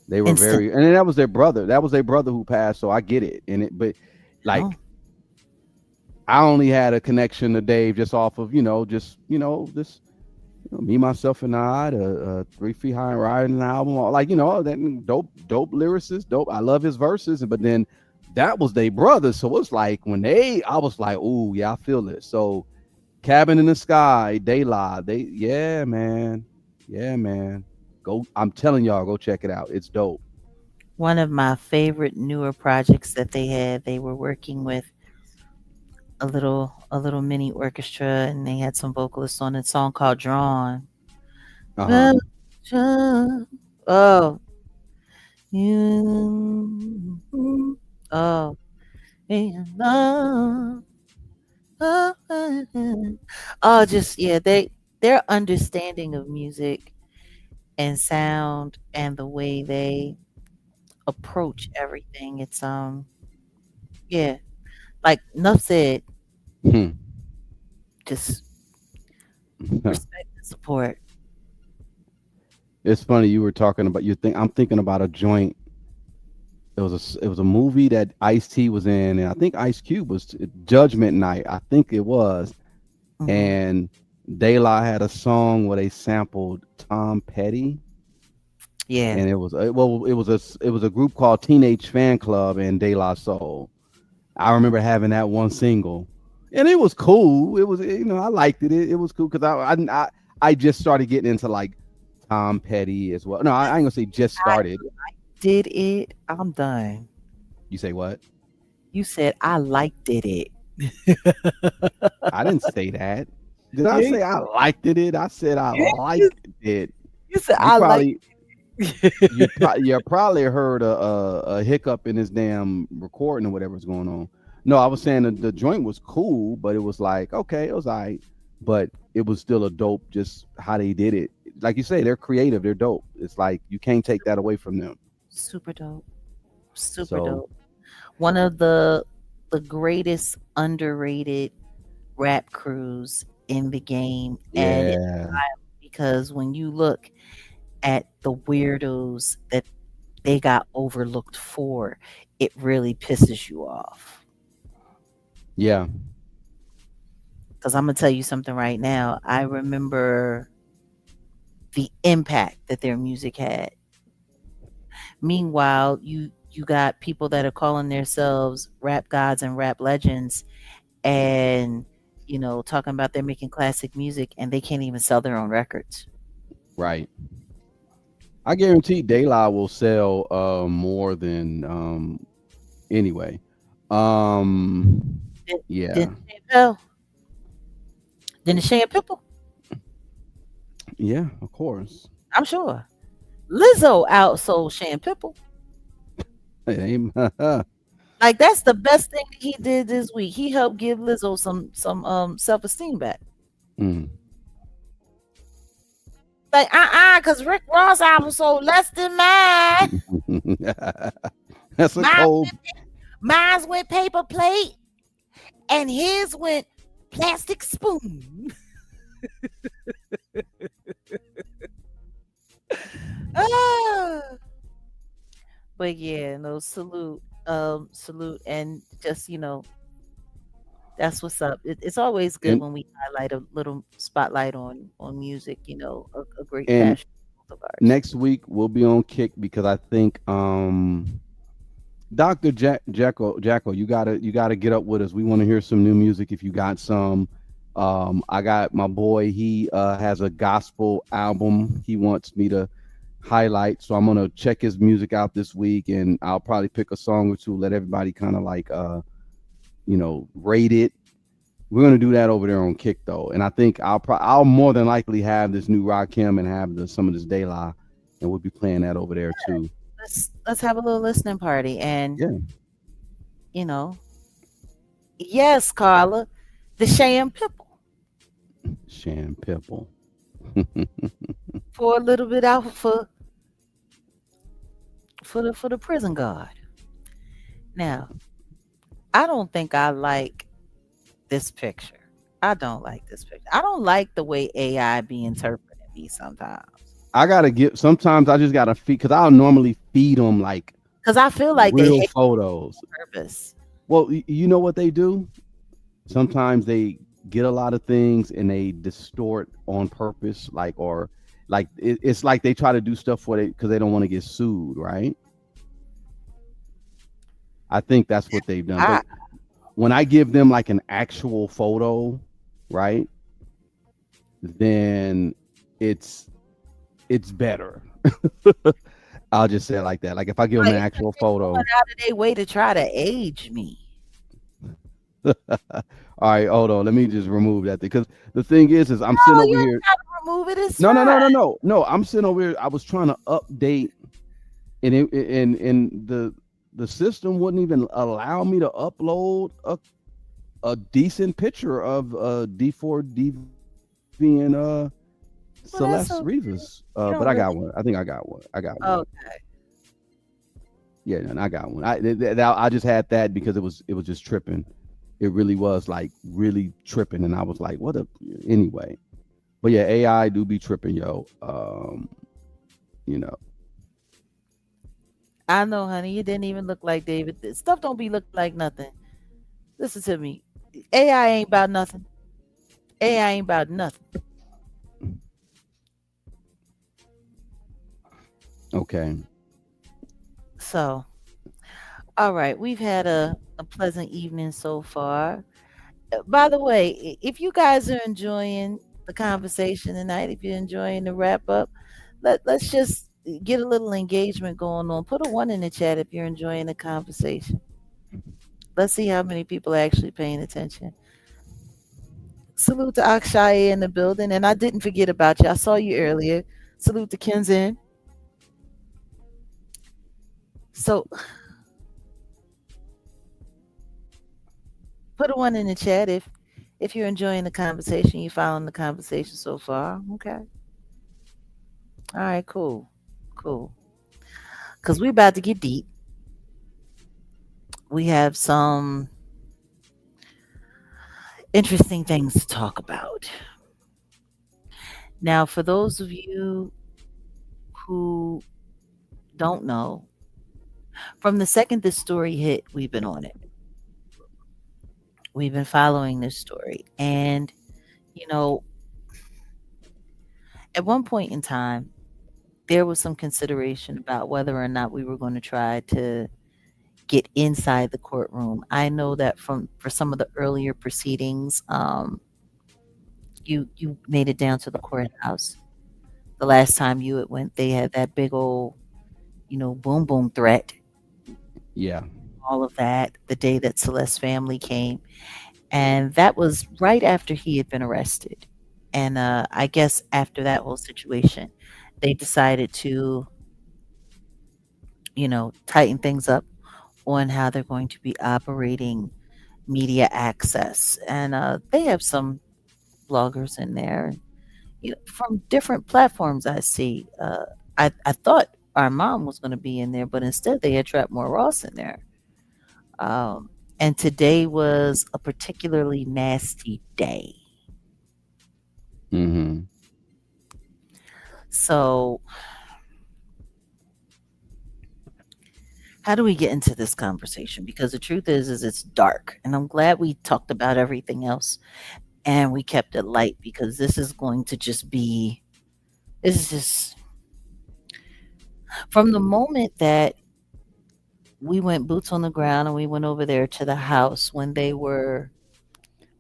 they were Instant. very, and that was their brother. That was their brother who passed. So I get it. But No, like I only had a connection to Dave just off of just me, myself, and I, the 3 Feet High and Riding album, like that dope lyricist, dope. I love his verses, but then that was their brother, so it's like I was like, oh yeah, I feel it. So Cabin in the Sky, Daylight, yeah, man, go. I'm telling y'all, go check it out. It's dope. one of my favorite newer projects that they had, they were working with a little mini orchestra, and they had some vocalists on a song called Drawn. Uh huh. Drawn. Oh, you. Oh, in love. Oh, just yeah, their understanding of music and sound and the way they approach everything. It's yeah, like Nuff said, Hmm. just respect and support. It's funny you were talking about. I'm thinking about a joint. It was a movie that Ice T was in, and I think Ice Cube was Judgment Night. I think it was, Hmm. and De La had a song where they sampled Tom Petty, Yeah, and it was a group called Teenage Fan Club and De La Soul. I remember having that one single, and it was cool. It was I liked it. It was cool because I just started getting into like Tom Petty as well. No, I ain't gonna say just I started. did it. I'm done. You say what? You said I liked it. I didn't say that. Did I Yeah, say I liked it? I said I yeah, you, liked it. you said You I liked probably it. you probably heard a hiccup in his damn recording or whatever's going on. No, I was saying the joint was cool, but it was like okay, it was alright, but it was still a dope. Just how they did it, like you say, they're creative, they're dope. It's like you can't take that away from them. Super dope. Super So dope. One of the greatest underrated rap crews in the game, and it's yeah, because when you look at the weirdos that they got overlooked for, it really pisses you off. yeah, Because I'm gonna tell you something right now. I remember the impact that their music had. Meanwhile, you got people that are calling themselves rap gods and rap legends, and talking about they're making classic music and they can't even sell their own records. right. I guarantee De La will sell more than anyway. Um, Then then yeah, Chappelle, then the Shea and Pipple, yeah, of course. I'm sure. Lizzo outsold Shea and Pipple. Hey, Like that's the best thing that he did this week. He helped give Lizzo some self esteem back. mm. Like because Rick Ross album sold less than mine. That's a Mine cold. mine's went paper plate and his went plastic spoon. Ah, but yeah, no salute, salute, and just that's what's up. It's always good And when we highlight a little spotlight on music. A great and passion of ours. next week we'll be on Kick because I think Dr. Jacko, you gotta get up with us. We want to hear some new music if you got some. I got my boy, he has a gospel album he wants me to highlight. So I'm gonna check his music out this week and I'll probably pick a song or two, let everybody kind of like rate it. We're gonna do that over there on Kick though. And I think I'll more than likely have this new Rakim and have some of this De La, and we'll be playing that over there too. Let's have a little listening party, and Yeah. you know, yes, Carla, the sham pipple Shan Pipple. for a little bit out for the prison guard. Now, I don't think I like this picture. I don't like this picture. I don't like the way AI be interpreting me sometimes. I gotta get. Sometimes I just gotta feed because I'll normally feed them like Cause I feel like they real hate photos. purpose. Well, you know what they do? Sometimes they get a lot of things and they distort on purpose, like or like it's like they try to do stuff for it because they don't want to get sued, right? I think that's what they've done. But I when I give them like an actual photo, right, then it's it's better. I'll just say it like that. Like if I give them like an it's like actual they going photo. out of their way to try to age me. All right, hold on. Let me just remove that because the thing is I'm sitting Oh, over you here. don't gotta remove it. It's No, no, fine. no, no, no, no. I'm sitting over here. I was trying to update, and the system wouldn't even allow me to upload a decent picture of D4 DV and Well, Celeste that's okay. Rivas. But You I don't got really. one. I think I got one. I got one. Okay. Yeah, no, I got one. I just had that because it was just tripping. It really was like really tripping, and I was like, what a anyway. But yeah, AI do be tripping, yo. You know, I know, honey. You didn't even look like David. This stuff don't be looking like nothing. Listen to me. AI ain't about nothing. AI ain't about nothing. okay. So, all right. We've had a pleasant evening so far. By the way, if you guys are enjoying the conversation tonight, if you're enjoying the wrap up, let's just get a little engagement going on. Put a one in the chat if you're enjoying the conversation. Let's see how many people are actually paying attention. Salute to Akshay in the building, and I didn't forget about you. I saw you earlier. Salute to Kenzen. So put a one in the chat if you're enjoying the conversation, you following the conversation so far. Okay. All right, cool. Cool. Cause we're about to get deep. We have some interesting things to talk about. Now, for those of you who don't know, from the second this story hit, we've been on it. We've been following this story. And, you know, at one point in time, there was some consideration about whether or not we were going to try to get inside the courtroom. I know that from for some of the earlier proceedings, you made it down to the courthouse. The last time you had went, they had that big old, boom boom threat, Yeah. all of that. The day that Celeste's family came, and that was right after he had been arrested. And I guess after that whole situation, they decided to, tighten things up on how they're going to be operating media access. And they have some bloggers in there, from different platforms. I see. I thought our mom was going to be in there, but instead they had Trapmore Ross in there. And today was a particularly nasty day. Mm-hmm. So, how do we get into this conversation? Because the truth is it's dark, and I'm glad we talked about everything else and we kept it light because this is going to just be. This is just from the moment that we went boots on the ground and we went over there to the house when they were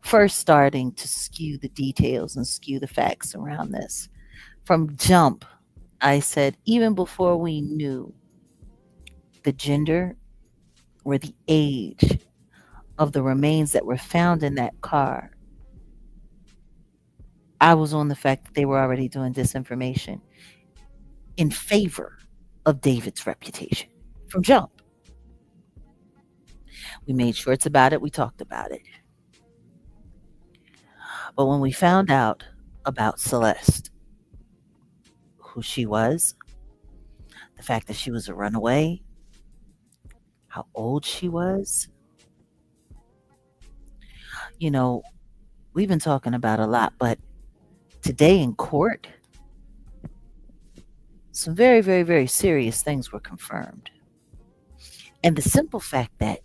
first starting to skew the details and skew the facts around this. From jump, I said, even before we knew the gender or the age of the remains that were found in that car, I was on the fact that they were already doing disinformation in favor of David's reputation. From jump, we made shorts about it, we talked about it. But when we found out about Celeste, who she was, the fact that she was a runaway, how old she was, you know, we've been talking about a lot, but today in court, some very, very, very serious things were confirmed. And the simple fact that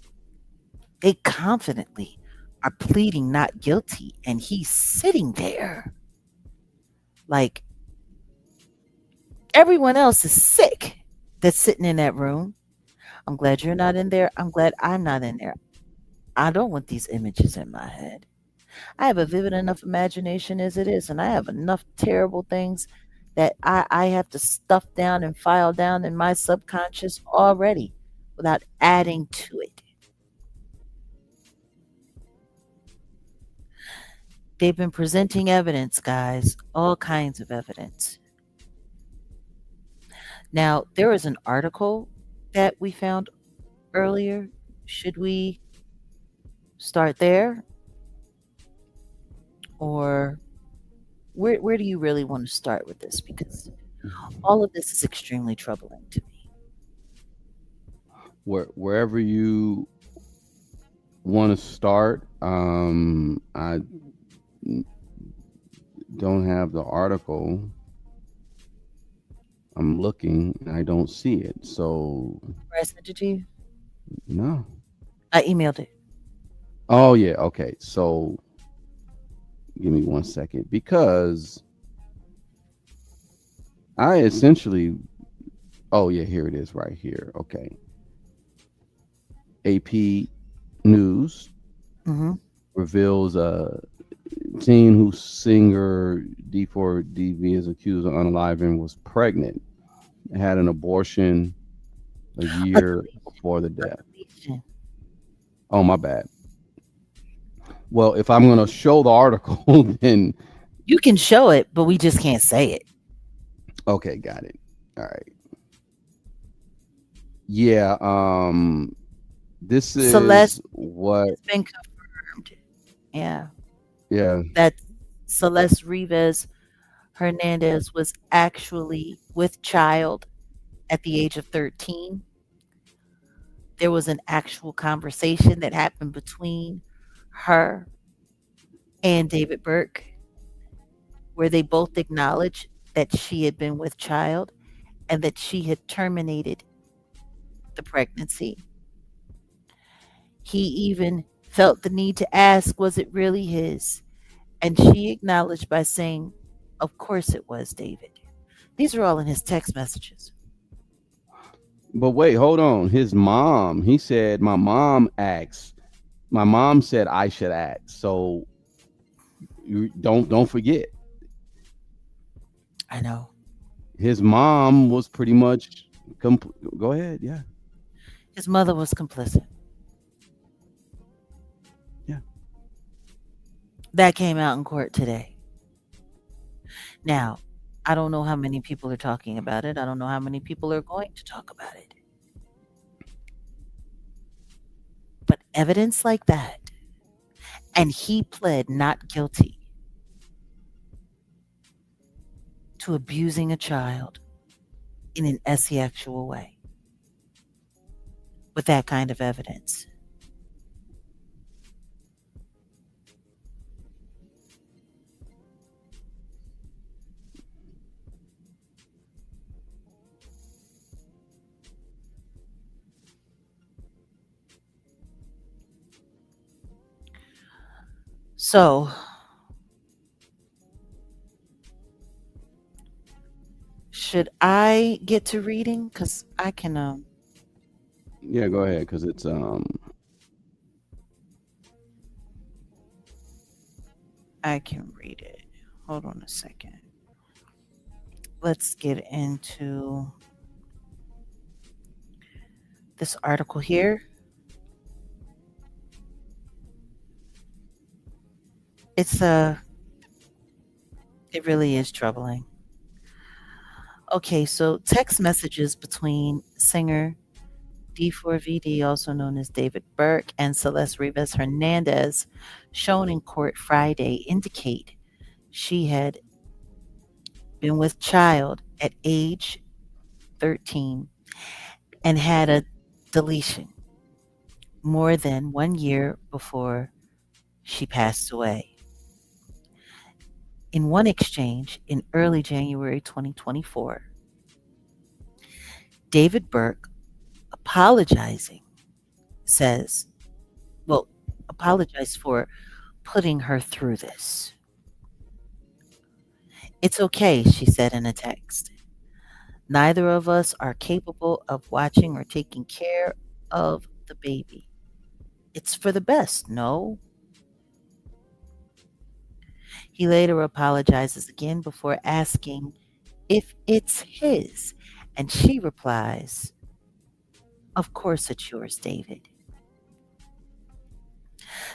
they confidently are pleading not guilty and he's sitting there like everyone else is sick that's sitting in that room. I'm glad you're not in there. I'm glad I'm not in there. I don't want these images in my head. I have a vivid enough imagination as it is, and I have enough terrible things that I have to stuff down and file down in my subconscious already without adding to it. They've been presenting evidence, guys, all kinds of evidence. Now, there was an article that we found earlier. Should we start there? Or where do you really want to start with this? Because all of this is extremely troubling to me. Wherever you want to start, I don't have the article. I'm looking, and I don't see it. So Where I sent it to you? no. I emailed it. Oh yeah. Okay. So give me 1 second because I essentially. Oh yeah, here it is right here. Okay. AP News Hmm. reveals a teen whose singer D4DV is accused of unaliving was pregnant, had an abortion a A year deletion. before the A death. deletion. Oh, my bad. Well, if I'm going to show the article, then You can show it, but we just can't say it. okay, got it. All right. Yeah, this is Celeste what, has been confirmed. Yeah. yeah, That Celeste Rivas Hernandez was actually with child at the age of 13. There was an actual conversation that happened between her and David Burke where they both acknowledged that she had been with child and that she had terminated the pregnancy. He even felt the need to ask, was it really his? And she acknowledged by saying, of course it was, David. These are all in his text messages. but wait, hold on. His mom, he said, my mom said I should act. So you don't forget, I know. his mom was pretty much, go ahead. Yeah. His mother was complicit. Yeah. That came out in court today. Now, I don't know how many people are talking about it. I don't know how many people are going to talk about it. But evidence like that, and he pled not guilty to abusing a child in an sexual way with that kind of evidence. So, should I get to reading? Cause Yeah, go ahead, because it's I can read it. Hold on a second. Let's get into this article here. It's it really is troubling. Okay, so text messages between singer D4VD, also known as David Burke, and Celeste Rivas Hernandez, shown in court Friday, indicate she had been with child at age 13 and had a deletion more than 1 year before she passed away. In one exchange in early January 2024, David Burke apologizing says, well, apologized for putting her through this. It's okay, she said in a text. Neither of us are capable of watching or taking care of the baby. It's for the best, no? He later apologizes again before asking if it's his. And she replies, of course it's yours, David.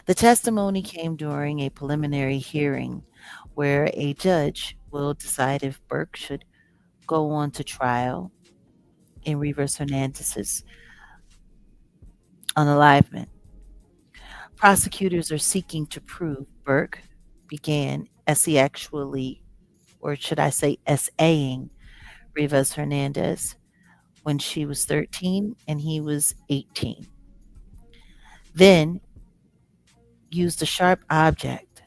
The testimony came during a preliminary hearing where a judge will decide if Burke should go on to trial in Rivers Hernandez's unalivement. Prosecutors are seeking to prove Burke began SE actually, or should I say SAing Rivas Hernandez when she was 13 and he was 18. Then used a sharp object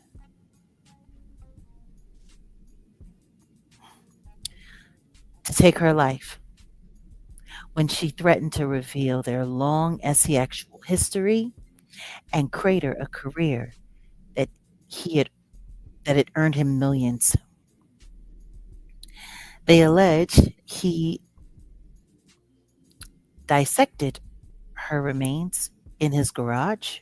to take her life when she threatened to reveal their long sexual history and crater a career that he had that had earned him millions. They allege he dissected her remains in his garage,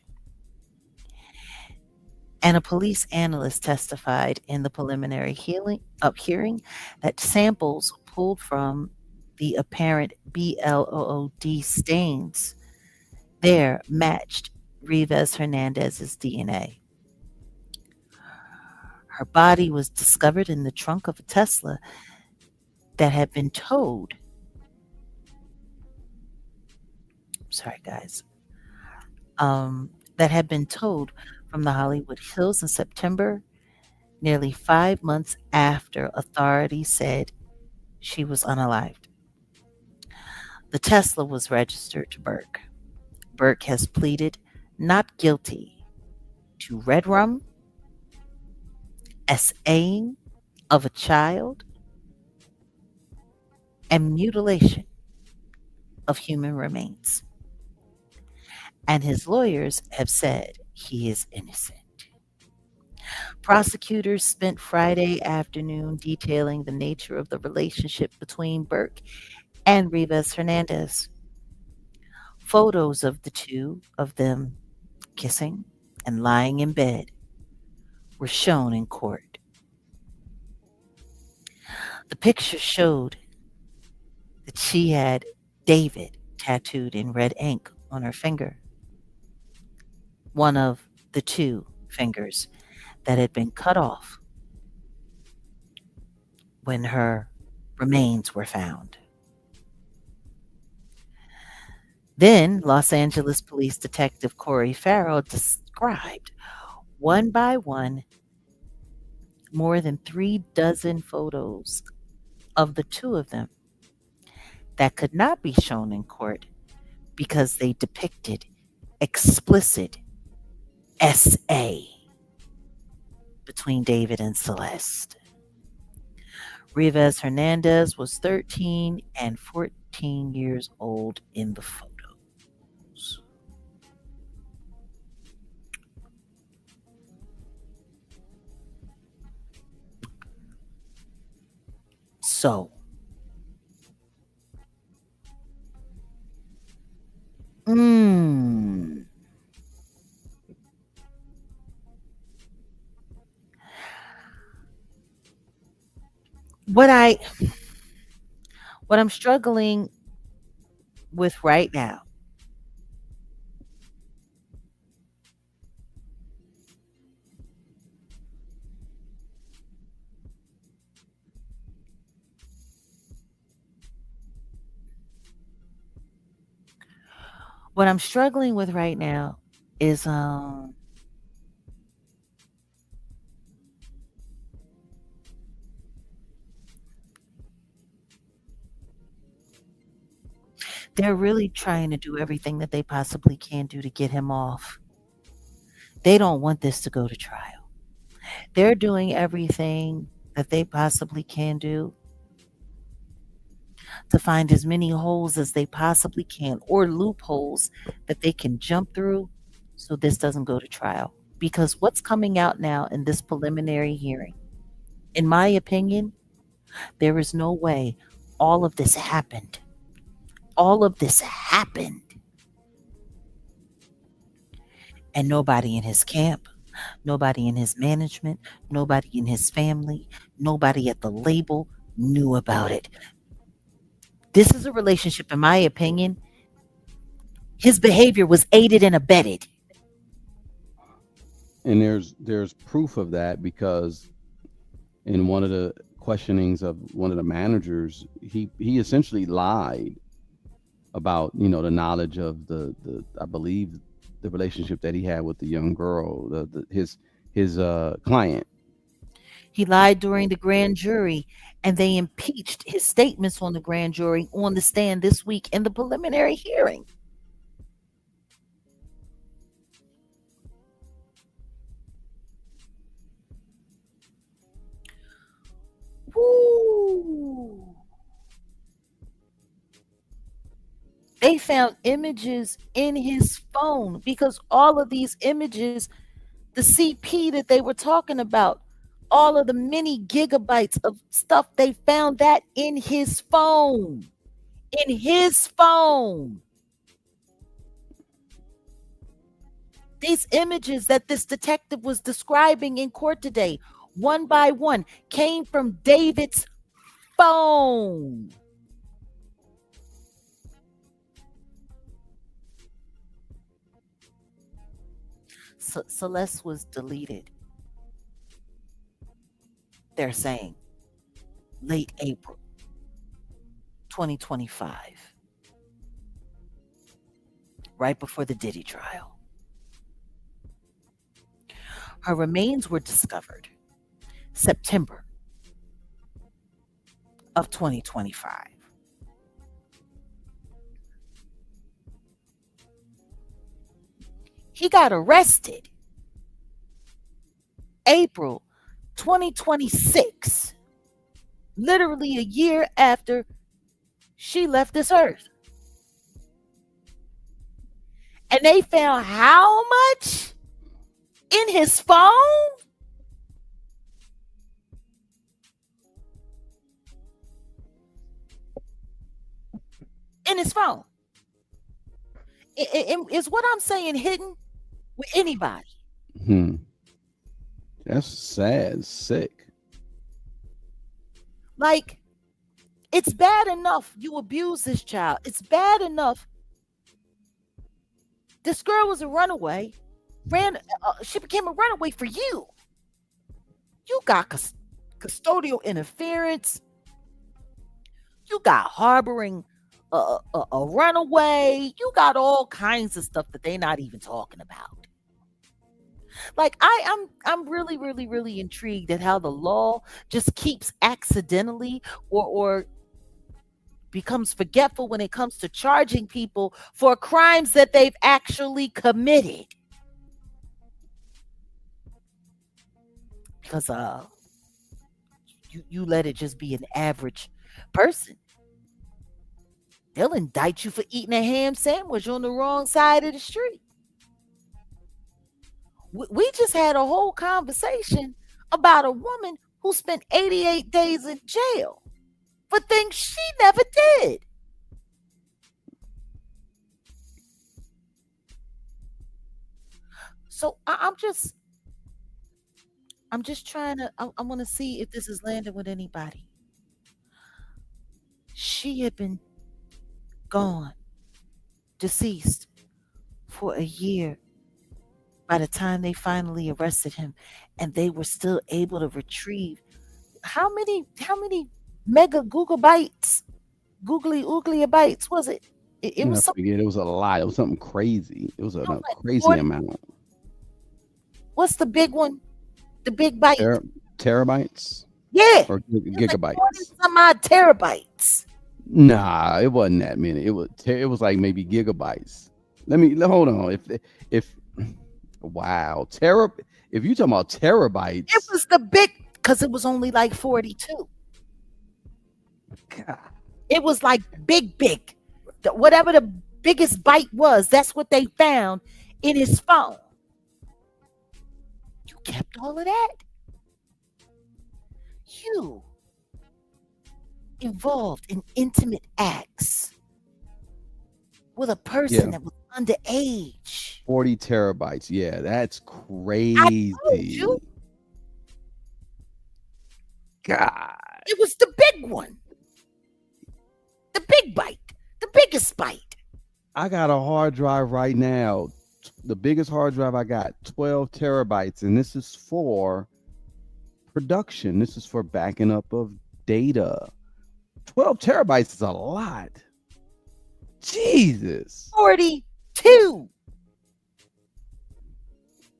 and a police analyst testified in the preliminary hearing that samples pulled from the apparent BLOOD stains there matched Rivas Hernandez's DNA. Her body was discovered in the trunk of a Tesla that had been towed. Sorry, guys. That had been towed from the Hollywood Hills in September, nearly 5 months after authorities said she was unalived. The Tesla was registered to Burke. Burke has pleaded not guilty to red rum, SAing of a child, and mutilation of human remains. And his lawyers have said he is innocent. Prosecutors spent Friday afternoon detailing the nature of the relationship between Burke and Rivas Hernandez. Photos of the two of them kissing and lying in bed were shown in court. The picture showed that she had David tattooed in red ink on her finger, one of the two fingers that had been cut off when her remains were found. Then Los Angeles Police Detective Corey Farrell described one by one more than 3 dozen photos of the two of them that could not be shown in court because they depicted explicit SA between David and Celeste. Rivas Hernandez was 13 and 14 years old in the photos. So, mm, what I what I'm struggling with right now, what I'm struggling with right now is they're really trying to do everything that they possibly can do to get him off. They don't want this to go to trial. They're doing everything that they possibly can do to find as many holes as they possibly can or loopholes that they can jump through so this doesn't go to trial. Because what's coming out now in this preliminary hearing, in my opinion, there is no way all of this happened. All of this happened, and nobody in his camp, nobody in his management, nobody in his family, nobody at the label knew about it. This is a relationship, in my opinion, his behavior was aided and abetted. And there's proof of that because in one of the questionings of one of the managers, he essentially lied about the knowledge of the I believe the relationship that he had with the young girl, his client. He lied during the grand jury, and they impeached his statements on the grand jury on the stand this week in the preliminary hearing. Woo! They found images in his phone because all of these images, the CP that they were talking about, all of the many gigabytes of stuff, they found that in his phone. In his phone. These images that this detective was describing in court today, one by one, came from David's phone. Celeste was deleted, they're saying, late April 2025, right before the Diddy trial. Her remains were discovered September of 2025. He got arrested April 2026, literally a year after she left this earth. And they found how much in his phone? In his phone. Is what I'm saying hidden with anybody? Hmm. That's sad, sick. Like, it's bad enough you abuse this child. It's bad enough this girl was a runaway. She became a runaway for you. You got custodial interference. You got harboring a runaway. You got all kinds of stuff that they're not even talking about. Like I'm really, really, really intrigued at how the law just keeps accidentally or becomes forgetful when it comes to charging people for crimes that they've actually committed. Because you let it just be an average person. They'll indict you for eating a ham sandwich on the wrong side of the street. We just had a whole conversation about a woman who spent 88 days in jail. for things she never did. So I'm just trying to I want to see if this is landing with anybody. She had been gone, deceased for a year by the time they finally arrested him, and they were still able to retrieve how many mega Google bytes, googly oogly bytes was it? It Yeah, was I something forget. It was a lot. It was something crazy. It was a like crazy 40. amount. What's the big one? The big byte. Ter- Terabytes Yeah. or It's like 40 gigabytes? some odd terabytes. Nah, it wasn't that many. It was like maybe gigabytes. Hold on. If wow, if you talking about It terabytes, was the big because it was only like 42. God, It was like big, big. Whatever the biggest byte was, that's what they found in his phone. You kept all of that? You involved in intimate acts with a person yeah, that was underage. 40 terabytes. Yeah, that's I told crazy. you God, it was the big one, the big byte, the biggest byte. I got a hard drive right now. The biggest hard drive I got, 12 terabytes, and this is for production. This is for backing up of data. 12 terabytes is a lot. Jesus. 42.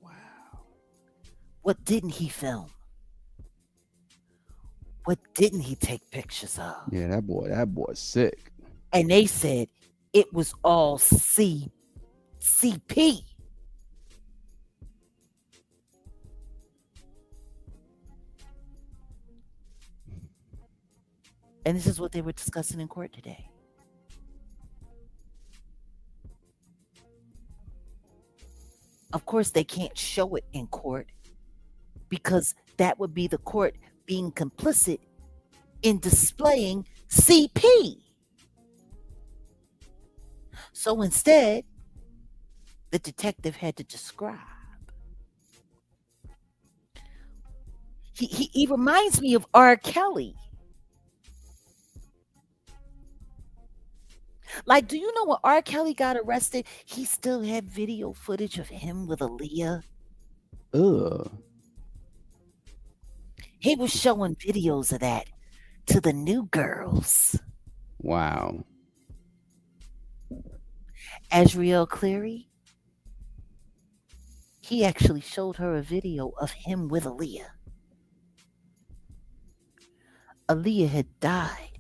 Wow. What didn't he film? What didn't he take pictures of? Yeah, that boy's sick. And they said it was all CP. And this is what they were discussing in court today. Of course, they can't show it in court because that would be the court being complicit in displaying CP. So instead, the detective had to describe. He reminds me of R. Kelly. Like, do you know when R. Kelly got arrested, he still had video footage of him with Aaliyah? Ugh. He was showing videos of that to the new girls. Wow. Asriel Cleary, he actually showed her a video of him with Aaliyah. Aaliyah had died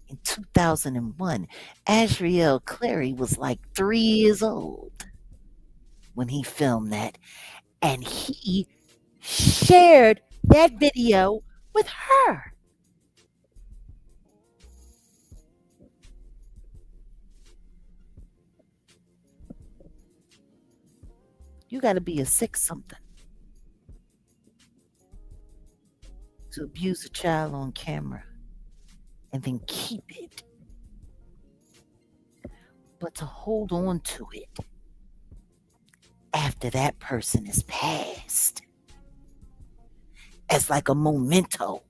in 2001. Asriel Clary was like 3 years old when he filmed that. And he shared that video with her. You got to be a sick something to abuse a child on camera and then keep it, but to hold on to it after that person is passed as like a memento.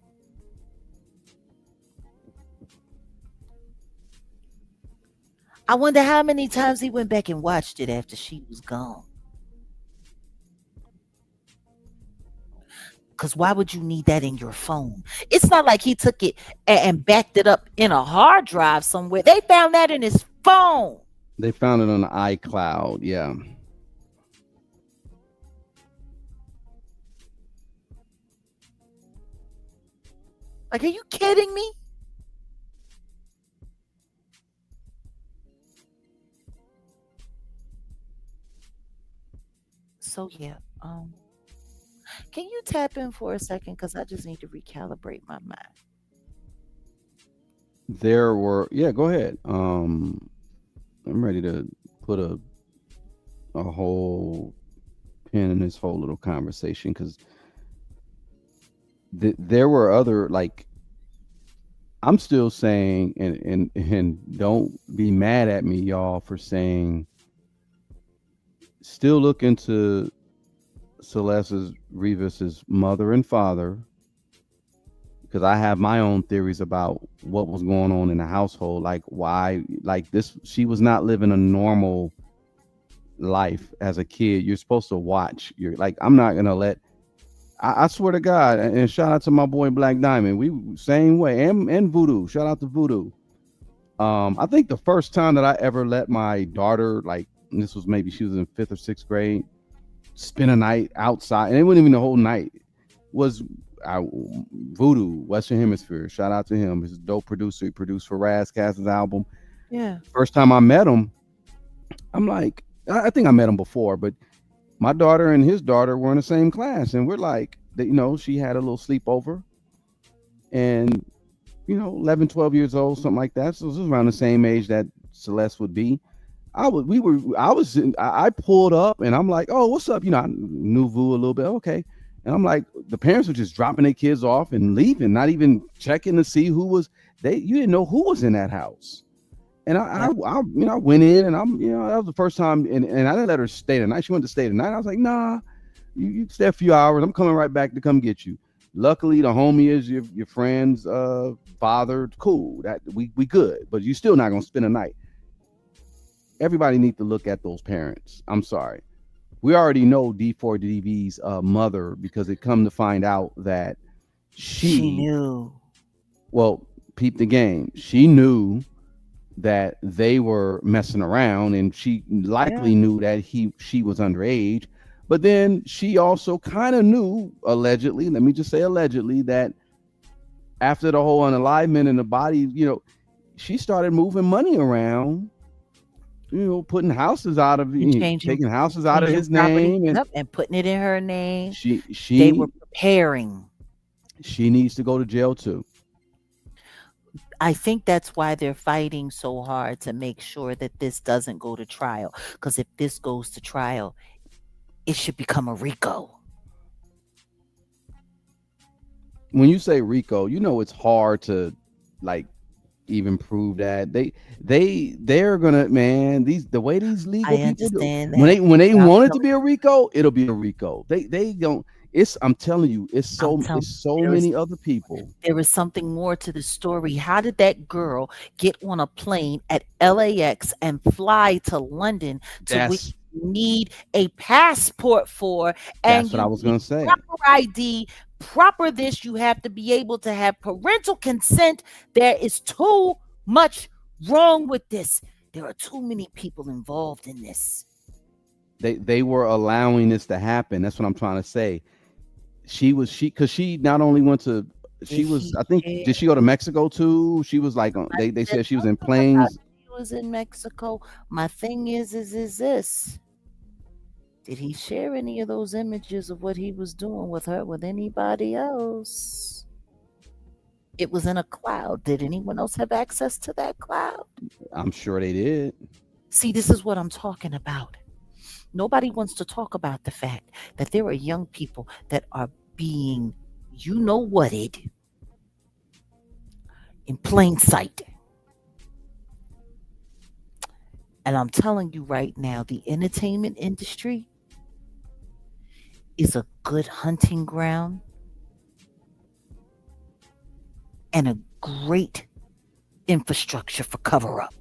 I wonder how many times he went back and watched it after she was gone. Because why would you need that in your phone? It's not like he took it and backed it up in a hard drive somewhere. They found that in his phone. They found it on the iCloud. Yeah. Like, are you kidding me? So yeah, can you tap in for a second? Because I just need to recalibrate my mind. There were, yeah, go ahead. I'm ready to put a whole pin in this whole little conversation because there were other like I'm still saying, and don't be mad at me, y'all, for saying still look into Celeste's Revis's mother and father because I have my own theories about what was going on in the household. Like why, like this, she was not living a normal life as a kid. You're supposed to watch. You're like, I'm not gonna let. I swear to God, and shout out to my boy Black Diamond. We same way, and Voodoo. Shout out to Voodoo. I think the first time that I ever let my daughter, like this was maybe she was in fifth or sixth grade, spend a night outside, and it wasn't even the whole night. Was I, Voodoo Western Hemisphere? Shout out to him. He's a dope producer. He produced for Razzcast's album. Yeah. First time I met him, I'm like, I think I met him before, but my daughter and his daughter were in the same class, and we're like, she had a little sleepover, and 11, 12 years old, something like that. So this was around the same age that Celeste would be. I pulled up and I'm like, oh, what's up? I knew Vu a little bit. Okay. And I'm like, the parents were just dropping their kids off and leaving, not even checking to see who was you didn't know who was in that house. And Yeah. I went in and that was the first time and I didn't let her stay the night. She wanted to stay the night. I was like, nah, you stay a few hours. I'm coming right back to come get you. Luckily, the homie is your friend's father. Cool, that we good, but you still not gonna spend a night. Everybody need to look at those parents. I'm sorry. We already know D4DB's mother because it come to find out that She she, knew. well, peep the game. She knew that they were messing around, and she Yeah. likely knew that she was underage. But then she also kind of knew, allegedly, let me just say allegedly, that after the whole unalivement in the body, she started moving money around, putting houses out of, And changing taking houses out of changing his property. name, and Yep. And putting it in her name. she They were she preparing. she needs to go to jail too. I think that's why they're fighting so hard to make sure that this doesn't go to trial. Because if this goes to trial, it should become a RICO. When you say Rico, it's hard to like even prove that they're gonna, man, the way these legal I people do, understand when that. they But want it to be a Rico, it'll be a Rico. They don't. I'm telling you, I'm telling it's you, so many other people. there is something more to the story. How did that girl get on a plane at LAX and fly to London to which That's you need a passport for, and what I you was need gonna say. proper ID, proper this, you have to be able to have parental consent. There is too much wrong with this. There are too many people involved in this. They were allowing this to happen. That's what I'm trying to say. Because she not only went to, Did she was, he I think, share? did she go to Mexico too? She was like they There's said she was in something about planes. he was in Mexico. My thing is this. Did he share any of those images of what he was doing with her with anybody else? It was in a cloud. Did anyone else have access to that cloud? I'm sure they did. See, this is what I'm talking about. Nobody wants to talk about the fact that there are young people that are being, whated in plain sight. And I'm telling you right now, the entertainment industry is a good hunting ground and a great infrastructure for cover up.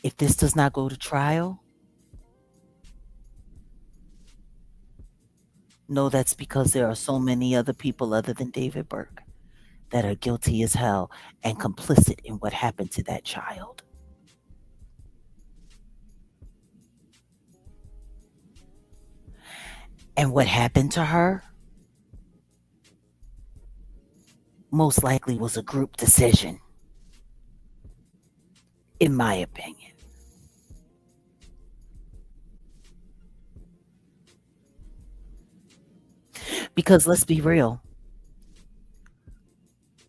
If this does not go to trial, no, that's because there are so many other people other than David Burke that are guilty as hell and complicit in what happened to that child. And what happened to her most likely was a group decision, in my opinion. Because let's be real,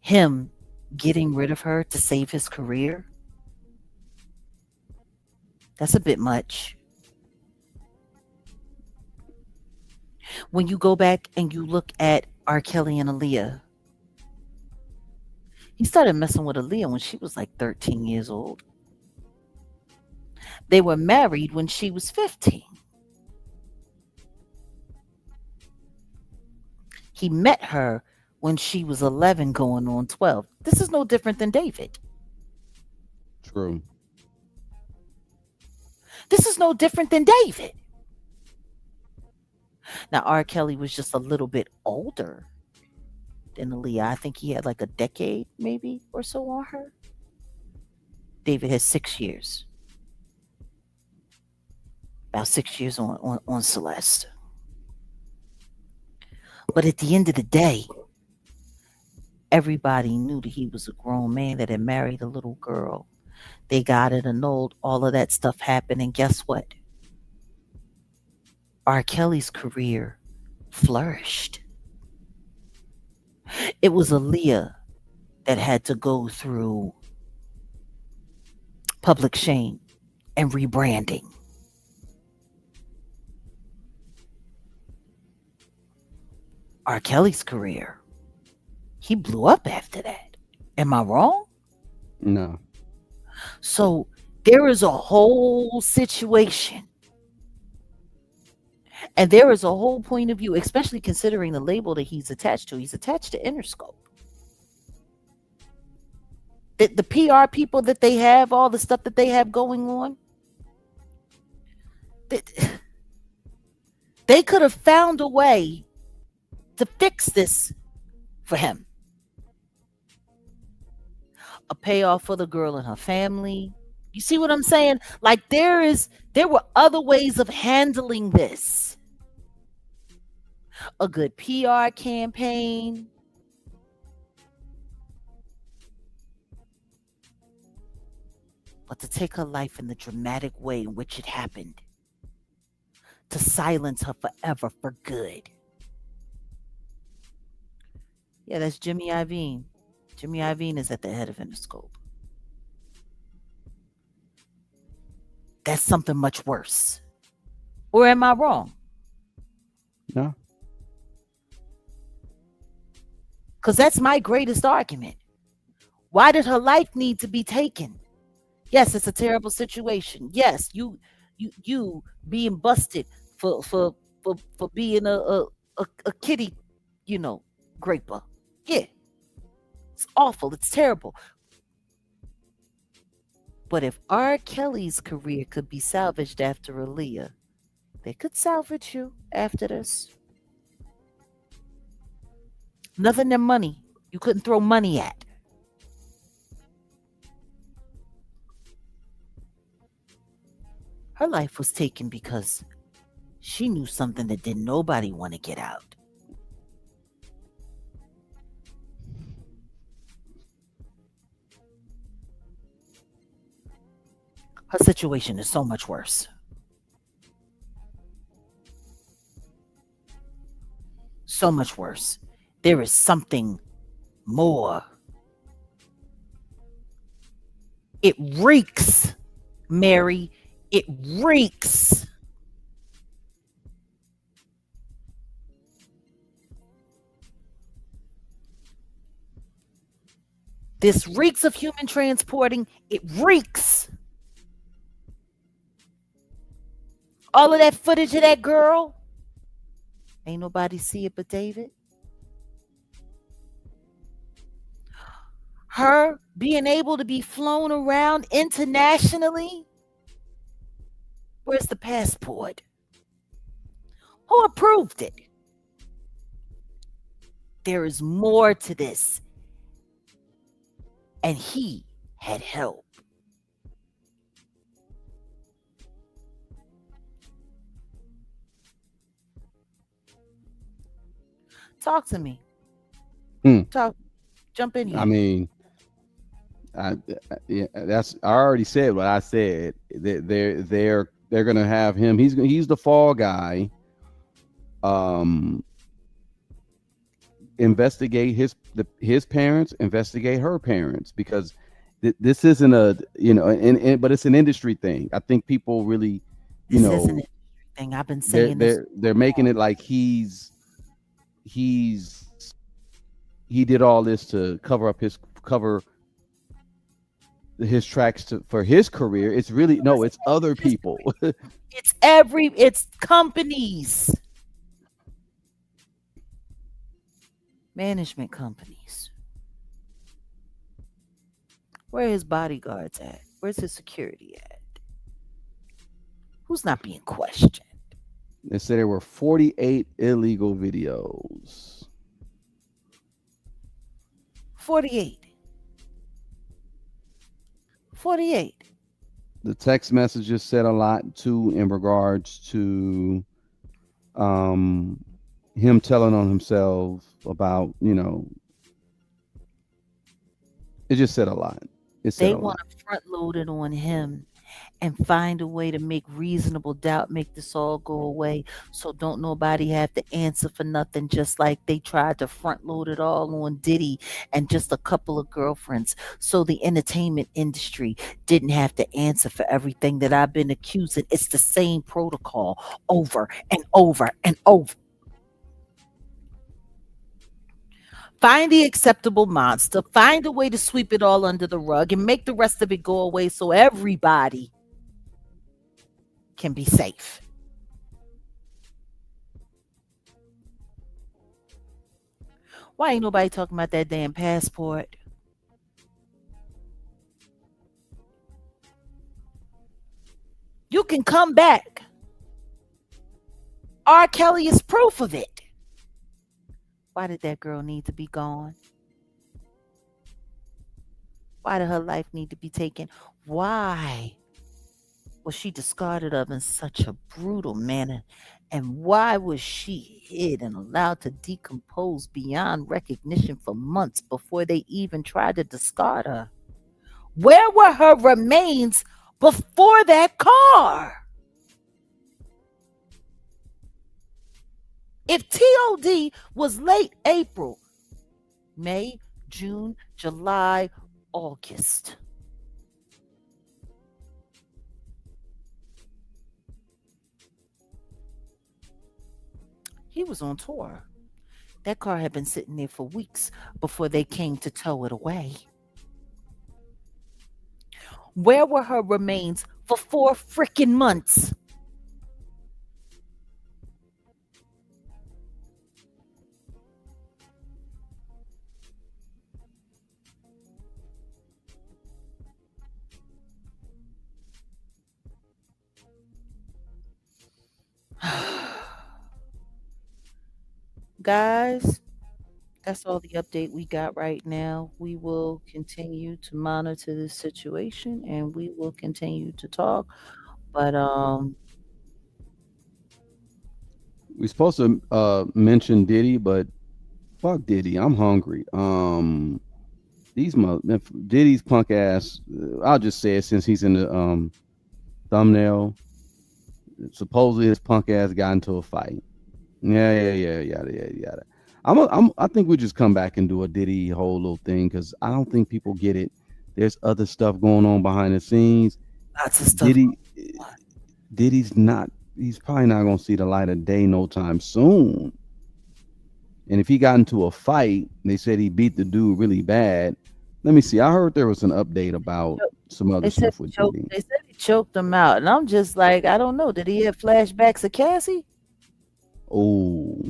him getting rid of her to save his career, that's a bit much. When you go back and you look at R. Kelly and Aaliyah. He started messing with Aaliyah when she was like 13 years old. They were married when she was 15. He met her when she was 11 going on 12. This is no different than David. True. This is no different than David. Now, R. Kelly was just a little bit older than Aaliyah. I think he had like a decade, maybe, or so on her. David has 6 years, about 6 years on Celeste. But at the end of the day, everybody knew that he was a grown man that had married a little girl. They got it annulled. All of that stuff happened. And guess what? R. Kelly's career flourished. It was Aaliyah that had to go through public shame and rebranding. R. Kelly's career, he blew up after that. Am I wrong? No. So there is a whole situation and there is a whole point of view, especially considering the label that he's attached to. He's attached to Interscope. The PR people that they have, all the stuff that they have going on, they could have found a way to fix this for him. A payoff for the girl and her family. You see what I'm saying? Like there were other ways of handling this. A good PR campaign. But to take her life in the dramatic way in which it happened, to silence her forever for good. Yeah, that's Jimmy Iovine. Jimmy Iovine is at the head of Interscope. That's something much worse. Or am I wrong? No. Because that's my greatest argument. Why did her life need to be taken? Yes, it's a terrible situation. Yes, you being busted for being a kitty, you know, graper. Yeah, it's awful. It's terrible. But if R. Kelly's career could be salvaged after Aaliyah, they could salvage you after this. Nothing than money. You couldn't throw money at. Her life was taken because she knew something that didn't nobody want to get out. Her situation is so much worse. So much worse. There is something more. It reeks, Mary. It reeks. This reeks of human transporting. It reeks. All of that footage of that girl. Ain't nobody see it but David. Her being able to be flown around internationally. Where's the passport? Who approved it? There is more to this. And he had help. Talk to me. Hmm. Talk. Jump in I here. mean, I yeah, that's I already said what I said. They're gonna have him. He's the fall guy. Um, investigate his parents. Investigate her parents because this isn't a but it's an industry thing. I think people really, you This isn't know, an industry thing. I've been they're saying this they're they're making it like he's he did all this to cover his tracks for his career. It's really no, it's other Just people. it's companies, management companies. Where are his bodyguards at? Where's his security at? Who's not being questioned? They said there were 48 illegal videos. 48. 48. The text messages said a lot too in regards to um him telling on himself about, it just said a lot. It said They a want lot. to front load it on him and find a way to make reasonable doubt make this all go away so don't nobody have to answer for nothing, just like they tried to front load it all on Diddy and just a couple of girlfriends, so the entertainment industry didn't have to answer for everything that I've been accusing. It's the same protocol over and over and over. Find the acceptable monster, find a way to sweep it all under the rug and make the rest of it go away so everybody can be safe. Why ain't nobody talking about that damn passport? You can come back. R. Kelly is proof of it. Why did that girl need to be gone? Why did her life need to be taken? Why was she discarded of in such a brutal manner? And why was she hid and allowed to decompose beyond recognition for months before they even tried to discard her? Where were her remains before that car? If TOD was late April, May, June, July, August, he was on tour. That car had been sitting there for weeks before they came to tow it away. Where were her remains for 4 freaking months? Guys, that's all the update we got right now. We will continue to monitor this situation and we will continue to talk. But We're supposed to mention Diddy, but fuck Diddy. I'm hungry. Diddy's punk ass. I'll just say it since he's in the thumbnail. Supposedly his punk ass got into a fight. Yeah, yada yada yada. I think we just come back and do a Diddy whole little thing because I don't think people get it. There's other stuff going on behind the scenes. lots of stuff Diddy, going on. Diddy's not. He's probably not gonna see the light of day no time soon. And if he got into a fight, they said he beat the dude really bad. Let me see. I heard there was an update about some other stuff with Diddy. They said he choked him out, and I'm just like, I don't know. Did he have flashbacks of Cassie? Oh,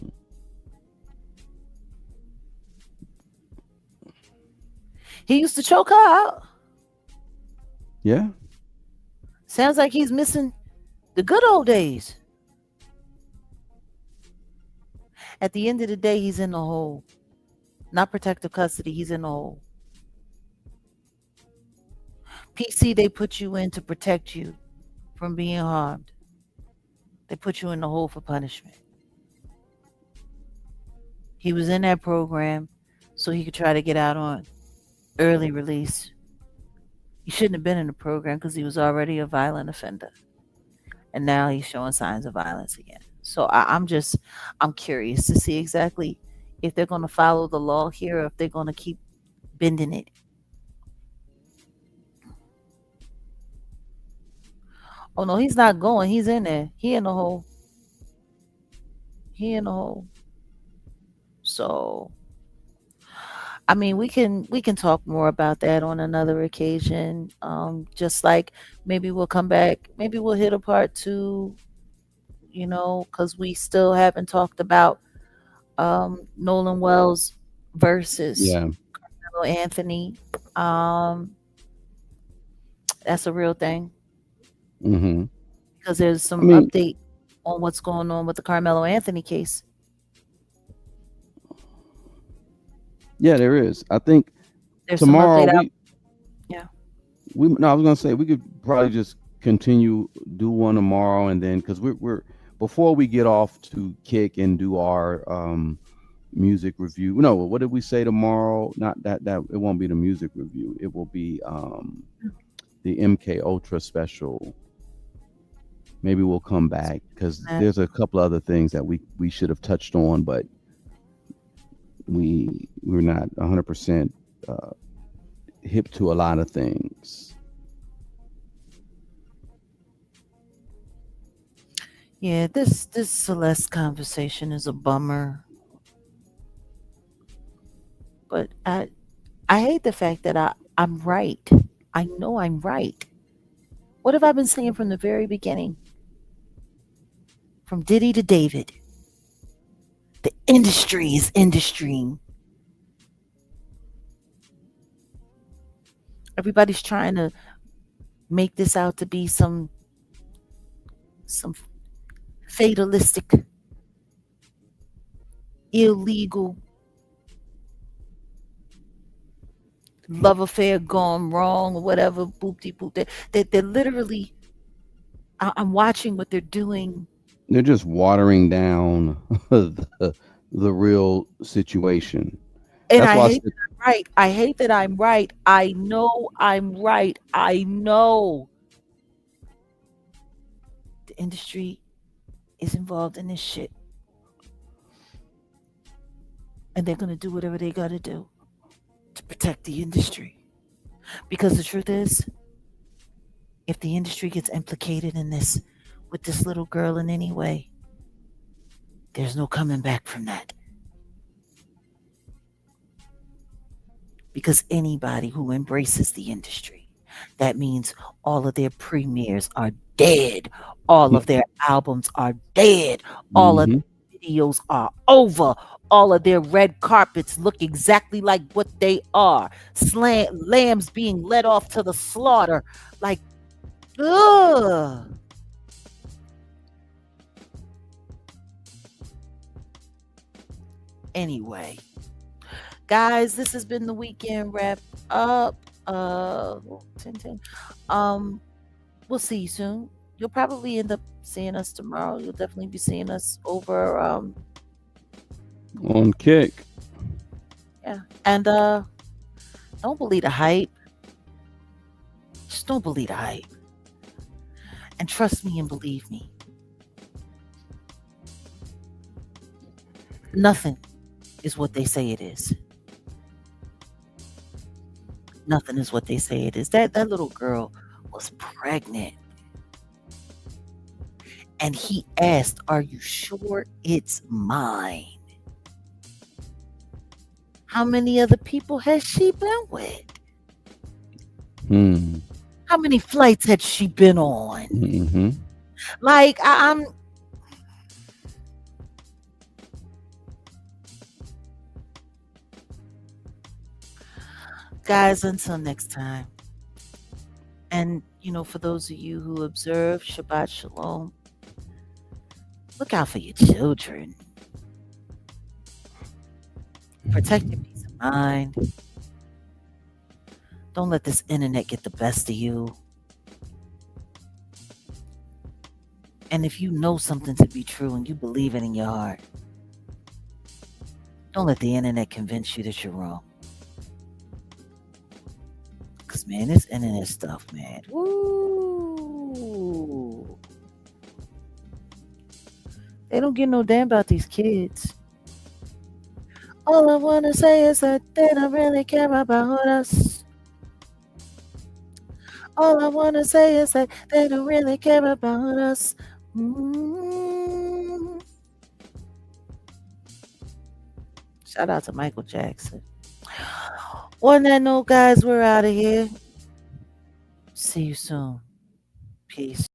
He used to choke her out. yeah. Sounds like he's missing the good old days. At the end of the day, he's in the hole. Not protective custody. He's in the hole. PC, they put you in to protect you from being harmed. They put you in the hole for punishment. He was in that program so he could try to get out on early release. He shouldn't have been in the program because he was already a violent offender. And now he's showing signs of violence again. So I'm curious to see exactly if they're going to follow the law here or if they're going to keep bending it. Oh no, he's not going. He's in there. He in the hole. He in the hole. So I mean, we can talk more about that on another occasion. Just like maybe we'll come back, maybe we'll hit a part two, because we still haven't talked about Nolan Wells versus Yeah. Carmelo Anthony. Um, that's a real thing Hmm. because there's I some mean, update on what's going on with the Carmelo Anthony case. yeah, there is. I think There's some tomorrow update out. we Yeah. we no, I was gonna say we could probably just continue do one tomorrow, and then because we're before we get off to kick and do our music review. No, what did we say tomorrow? Not that it won't be the music review. It will be the MK Ultra special. Maybe we'll come back because That. there's a couple other things that we should have touched on, but we're not 100% uh, hip to a lot of things. Yeah, this Celeste conversation is a bummer, but I hate the fact that I'm right. I know I'm right. What have I been saying from the very beginning? From Diddy to David, the industry is industry. Everybody's trying to make this out to be some fatalistic, illegal love affair gone wrong or whatever. Boop de boop. They're literally. I'm watching what they're doing, They're just watering down the real situation. and That's I why I hate said, that I'm right. I hate that I'm right. I know I'm right. I know the industry is involved in this shit, and they're gonna do whatever they gotta do to protect the industry. Because the truth is, if the industry gets implicated in this with this little girl in any way, there's no coming back from that. Because anybody who embraces the industry, that means all of their premieres are dead, all of their albums are dead, all of mm-hmm. their videos are over, all of their red carpets look exactly like what they are. Lambs being led off to the slaughter. Like, ugh. Anyway, guys, this has been the weekend wrap up. 10 10. Um, we'll see you soon. You'll probably end up seeing us tomorrow. You'll definitely be seeing us over. On kick. Yeah, and don't believe the hype. Just don't believe the hype, and trust me and believe me. Nothing is what they say it is. Nothing is what they say it is. That little girl was pregnant, and he asked, "Are you sure it's mine?" How many other people has she been with? Hmm. How many flights had she been on? Mm-hmm. Like I'm guys, until next time. And for those of you who observe Shabbat Shalom, look out for your children. Protect your peace of mind. Don't let this internet get the best of you. And if you know something to be true and you believe it in your heart, don't let the internet convince you that you're wrong. Because, man, this internet stuff, man. Woo. They don't give no damn about these kids. All I want to say is that they don't really care about us. All I want to say is that they don't really care about us. Mm. Shout out to Michael Jackson. On that note, guys, we're out of here. See you soon. Peace.